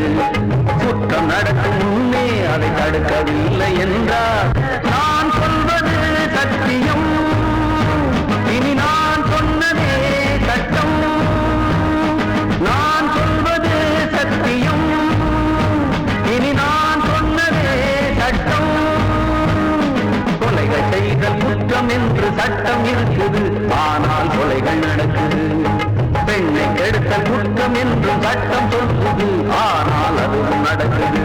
குற்றம் நடக்கும் முன்னே அதை தடுக்கவில்லை என்றால் நான் சொல்வது சத்தியம். இனி நான் சொன்னதே சட்டம். நான் சொல்வது சத்தியம். இனி நான் சொன்னதே சட்டம். கொலைகள் செய்தல் குற்றம் என்று சட்டம் இருக்குது. ஆனால் கொலைகள் நடக்குது. பெண்ணை கெடுத்த குற்றம் என்றும் சட்டம் சொல்லுது, ஆனால் அதுவும் நடக்குது.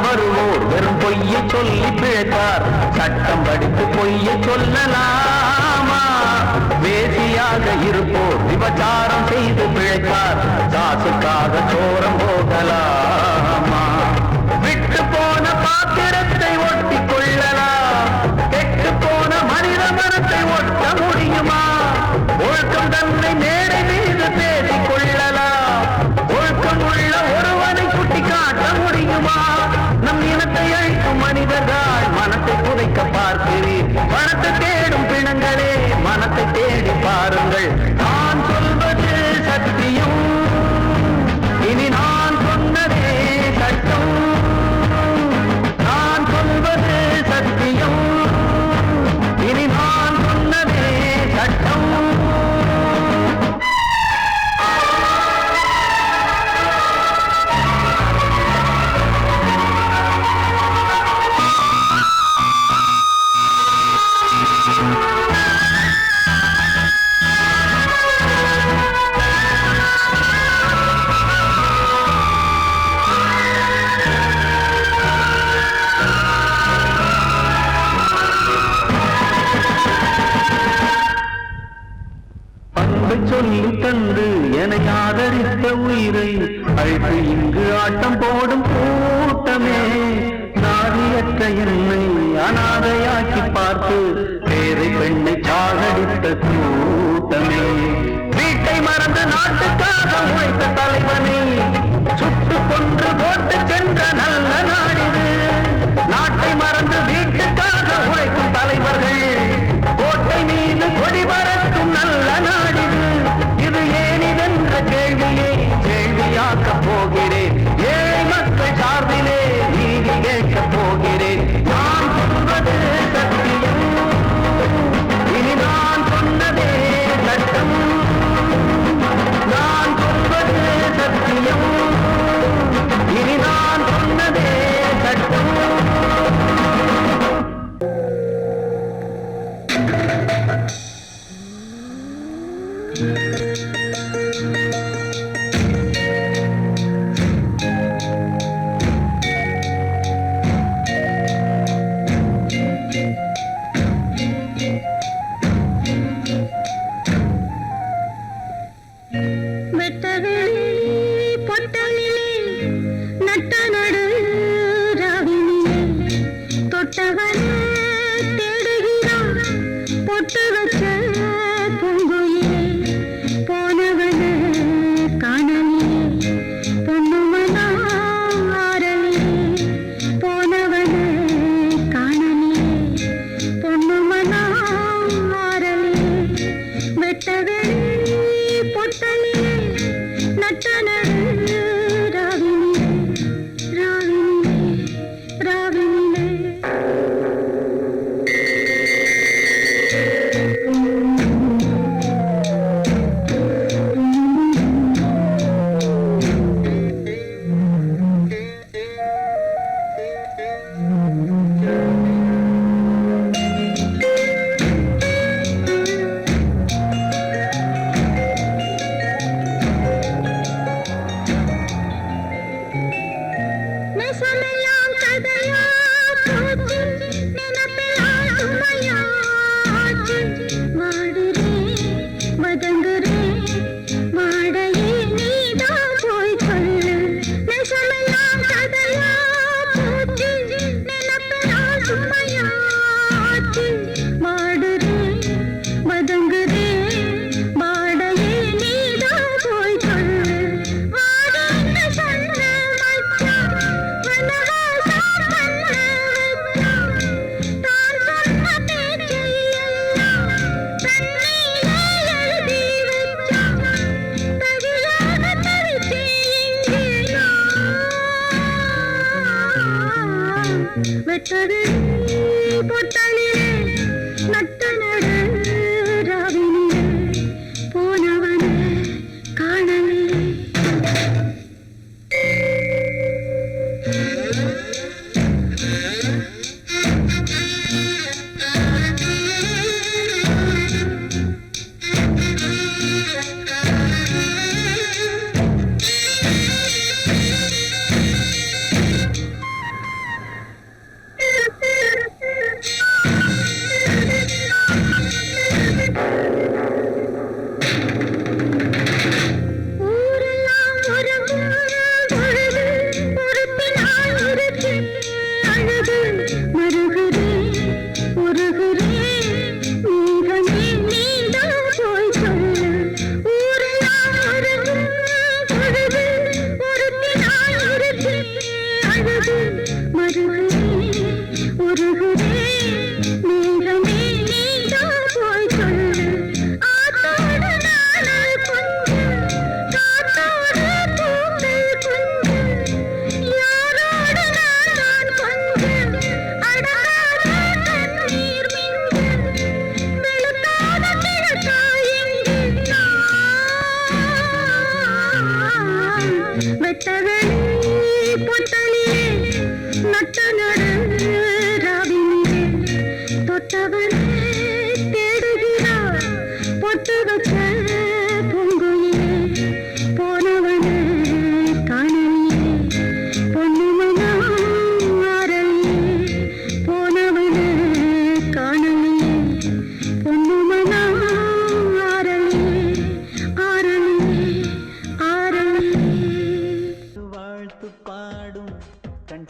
வருவோர் வெறும் பொய்யை சொல்லி பிழைத்தார், சட்டம் படித்து பொய்யை சொல்லலாமா? வேசியாக இருப்போர் விபச்சாரம் செய்து பிழைத்தார், காசுக்காக சோரம் போகலாமா? விட்டு போன பாத்திரத்தை ஒட்டி கொள்ளலாம், கெட்டு போன மனித மனத்தை ஒட்ட முடியுமா? ஒழுக்கம் தன்னை மேடை மீது பேசிக் கொள்ளலாம், ஒழுக்கம் உள்ள ஒருவனை குட்டி காட்ட முடியுமா? நம் இனத்தை அழிக்கும் மனிதர்கள் மனத்தை புதைக்க பார்க்கிறீர், பணத்தை தேடும் பிணங்களே மனத்தை தேடி பாருங்கள். நான் சொல்வது சத்தியம், இனி நான் சொன்னதே சட்டம். நான் சொல்வது சத்தியம், இனி நான் சொன்னதே சட்டம். சொல்லி தந்து என ஆதரித்த உயிரை அழைத்து இங்கு ஆட்டம் போடும் கூட்டமே, நாதியற்ற என்னை அனாதையாக்கி பார்த்து பேரை பெண்ணை சாகடித்த கூட்டமே, வீட்டை மறந்து நாட்டுக்காக உழைத்த தலைவனை சுட்டு கொன்று போட்டு சென்ற நல்ல நாடிது. நாட்டை மறந்து வீட்டுக்காக உழைக்கும் தலைவர்கள் கோட்டை மீது கொடி பறக்கும் நல்ல நாடிது. இது ஏனிதென்ற கேள்வியை கேள்வியாக்கப் போகிறேன், ஏழை மக்கள் சார்பிலே நீதி கேட்கப் போகிறேன். நான் சொல்வது சத்தியம், இனி நான் சொன்னதே சட்டம். நான் சொல்வது சத்தியம், இனி நான் வெட்டது பொட்டலிலே நட்ட நடு ராவினிலே போனவனே காணலே.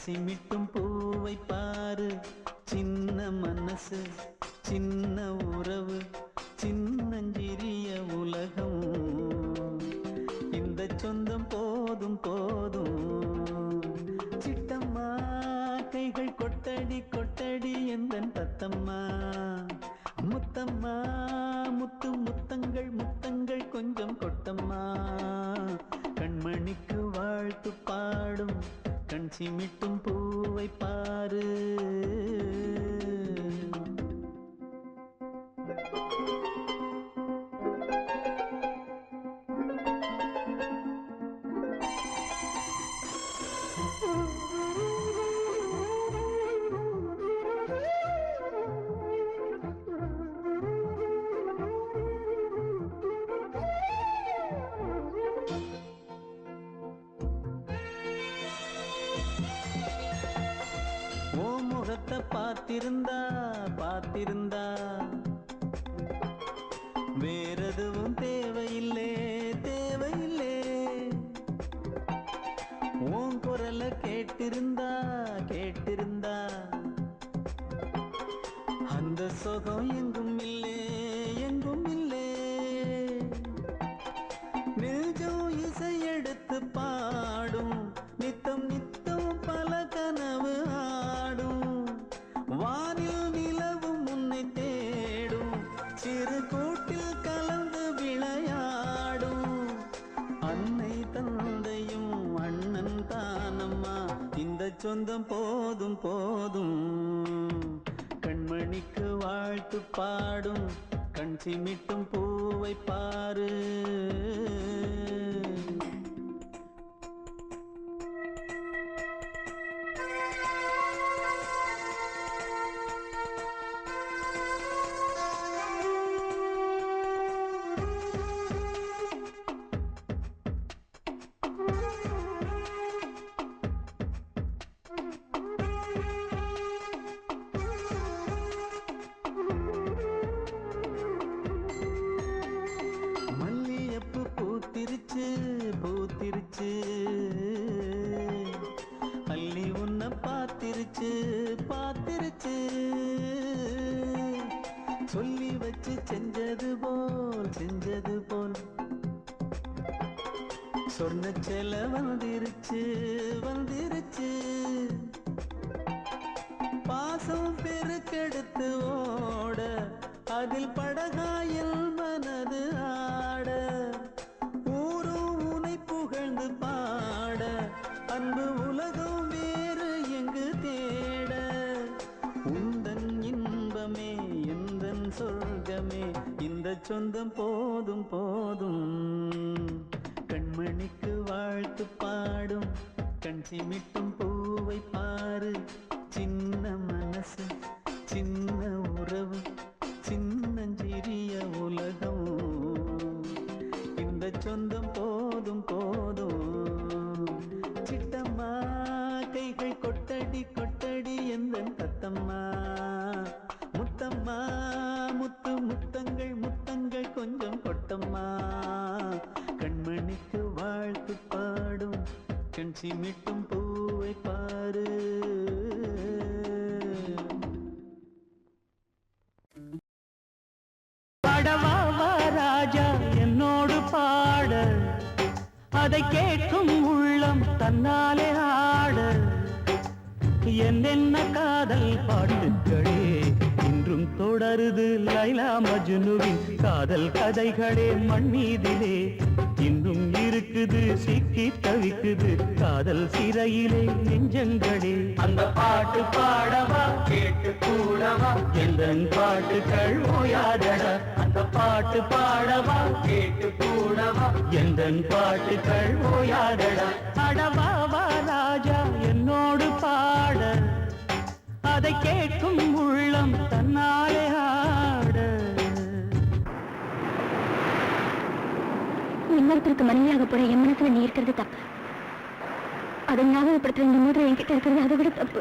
சிமிட்டும் பூவை பாரு, சின்ன மனசு சின்ன உறவு சின்னஞ்சிறிய உலகம், இந்த சொந்தம் போதும் போதும். சிட்டம்மா கைகள் கொட்டடி கொட்டடி எந்தன் தத்தம்மா, முத்தம்மா முத்து முத்தங்கள் முத்தங்கள் கொஞ்சம் கொட்டம்மா, கண்மணிக்கு வாழ்த்து பாடும் கண் சிமிட்டும் பூவை பாரு. பார்த்திருந்தா பார்த்திருந்தா வேறெதுவும் தேவையில்லை தேவையில்லை, உன் குரலை கேட்டிருந்தா கேட்டிருந்தா அந்த சுகம் எங்கும் இல்லை எங்கும் இல்லை, நெஞ்சம் இசை எடுத்து பாடும் நித்தம் நித்தம் பல கனவு ஆடும், வானில் நிலவும் உன்னை தேடும் சிறு கூட்டில் கலந்து விளையாடும், அன்னை தந்தையும் அண்ணன் தானம்மா இந்த சொந்தம் போதும் போதும், கண்மணிக்கு வாழ்த்து பாடும் கண் சிமிட்டும் பூவை பாரு. பூத்திருச்சு பூத்திருச்சு அள்ளி உன்னை பார்த்திருச்சு பார்த்திருச்சு, சொல்லி வச்சு செஞ்சது போல் சொன்ன செல வந்திருச்சு வந்திருச்சு, பாசம் பெருக்கெடுத்து ஓட அதில் படகாயில் மனது ஆட, ஊரும் உனை புகழ்ந்து பாட அன்பு உலகம் வேறு எங்கு தேட, சொந்தம் போதும் போதும் கண்மணிக்கு வாழ்த்து பாடும் கண் சிமிட்டும் பூவை பாரு சின்ன மனசு சின்ன உறவு சின்னஞ்சிறிய உலகம் இந்த சொந்தம் போதும் போதும் சிட்டம்மா கைகள் கொட்டடி கொட்டடி எந்தன் தத்தம்மா முத்தம்மா முத்து முத்தங்கள் முத்தங்கள் கொஞ்சம் கொட்டம்மா கண்மணிக்கு வாழ்த்து பாடும் கண் சிமிட்டும் பூவை பாரு பாடவா ராஜா என்னோடு பாட அதை கேட்கும் உள்ளம் தன்னாலே ஆட என்னென்ன காதல் பாட்டுக்களே இன்றும் தொடருது லைலா மஜ்னுவின் காதல் கதைகளே மண் மீதிலே இன்னும் இருக்குது சிக்கி தவிக்குது காதல் சிறையிலே நெஞ்சங்களே அந்த பாட்டு பாடவா கேட்டு கூடவா எந்தன் பாட்டுகள் ஓயாதடா அந்த பாட்டு பாடவா கேட்டு கூடவா எந்தன் பாட்டுகள் ஓயாதடா அடவா ராஜா என்னோடு பாட அதை கேட்கும் உள்ளம் தன்னாலே ஆட இன்னொருத்தருக்கு மனைவியாக போற என் மனசுல நீ இருக்கிறது தப்பு அதை ஞாபகப்படுத்துற இந்த மூன்று என்கிட்ட இருக்கிறது அதை விட தப்பு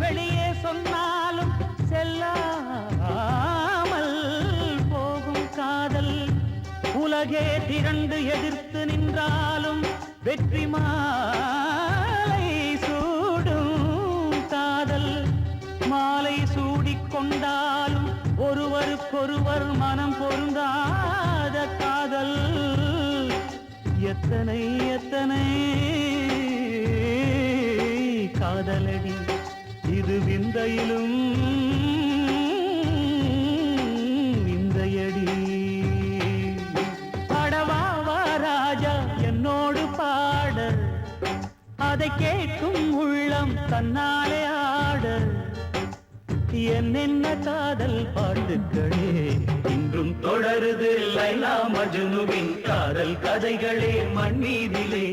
வெளியே சொன்னாலும் செல்லாமல் போகும் காதல் உலகே திரண்டு எதிர்த்து நின்றாலும் வெற்றி மாலை சூடும் காதல் மாலை சூடிக்கொண்டாலும் ஒருவருக்கொருவர் மனம் பொருந்தாத காதல் எத்தனை எத்தனை காதலடி இது விந்தையிலும் விந்தையடி பாடவா ராஜா என்னோடு பாட அதை கேட்கும் உள்ளம் தன்னாலே ஆட என்னென்ன காதல் பாட்டுக்களே இன்றும் தொடருது லைலா மஜ்னுவின் காதல் கதைகளே மண் மீதிலே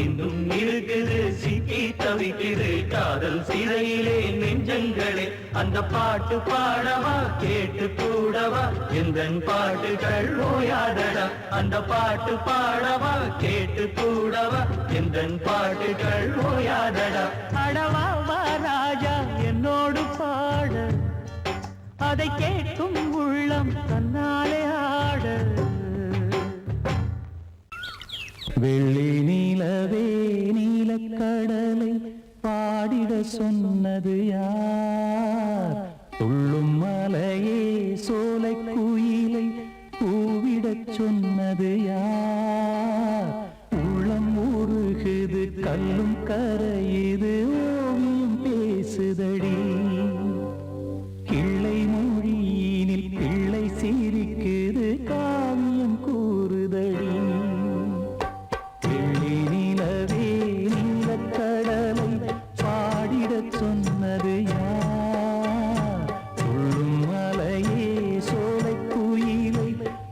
இன்னும் இருக்குது சிக்கி தவிக்குது காதல் சிறையிலே நெஞ்சங்களே அந்த பாட்டு பாடவா கேட்டு கூடவா எந்தன் பாட்டுகள் ஓயாதடா அந்த பாட்டு பாடவா கேட்டு கூடவா எந்தன் பாட்டுகள் ஓயாதடா அடவா ராஜா என்னோடு பாட அதை கேட்கும் உள்ளம் தன்னாலே ஆட வெள்ளி நீலவே நீலக்கடலை பாடிட சொன்னது யார் துள்ளும் மலையே சோலை குயிலை கூவிடச் சொன்னது யார் உள்ளம் உருகுது கல்லும் கரையுது ஓவியம் பேசுதடி கிள்ளை மொழியினில் பிள்ளை சிரிக்குது காவியம் கூறுதடி சொன்னது யார் துள்ளும் மலையே சோலை குயிலை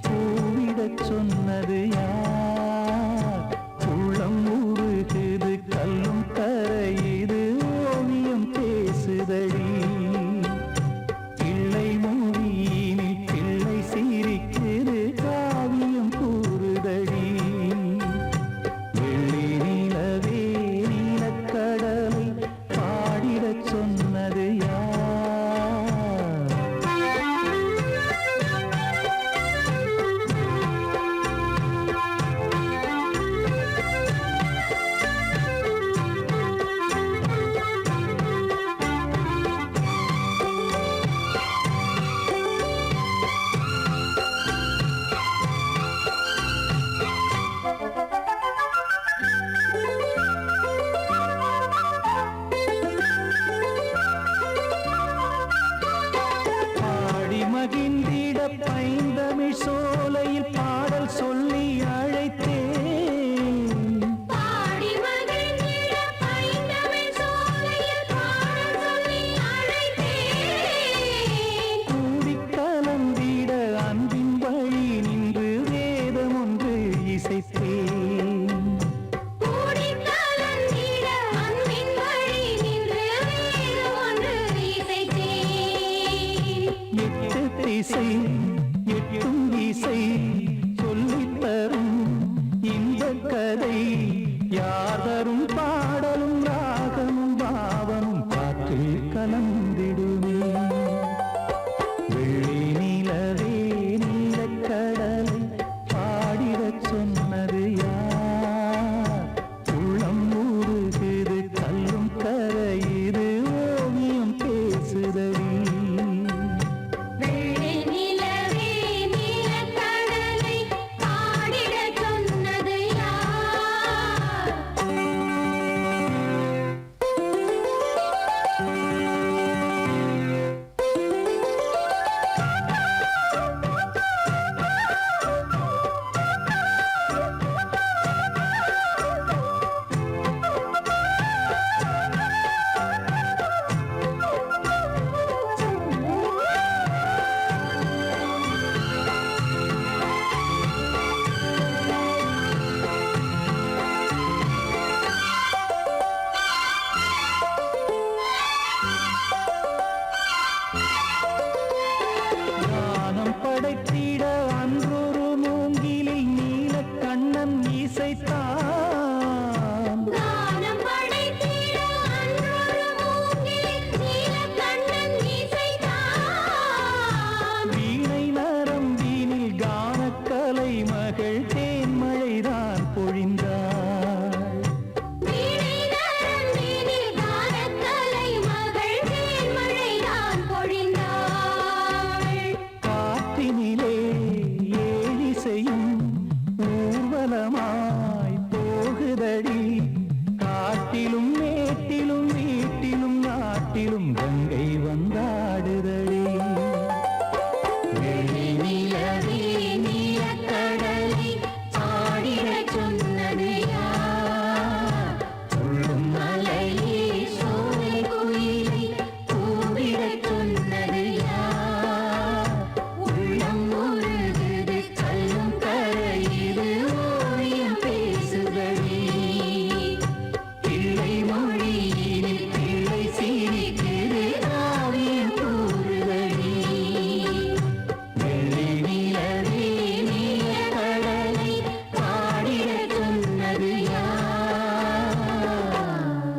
பூவிடச் சொன்னது யார் உள்ளம் உருகுது கல்லும் கரையுது ஓவியம் பேசுதடி பிள்ளை மொழியினில் பிள்ளை சிரிக்குது பைந்தமிழ் சோலையில் பாடல் சொல்லி அழைத்தேன். பாடி மகிழ்ந்திட பைந்தமிழ் சோலையில் பாடல் சொல்லி அழைத்தேன். கூடி கலந்திட அன்பின் வழி நின்று வேதம் ஒன்று இசைத்தேன். கூடி கலந்திட அன்பின் வழி நின்று வேதம் ஒன்று இசைத்தேன். எட்டு திசை எட்டும் இசை சொல்லித் தரும் இந்த கதை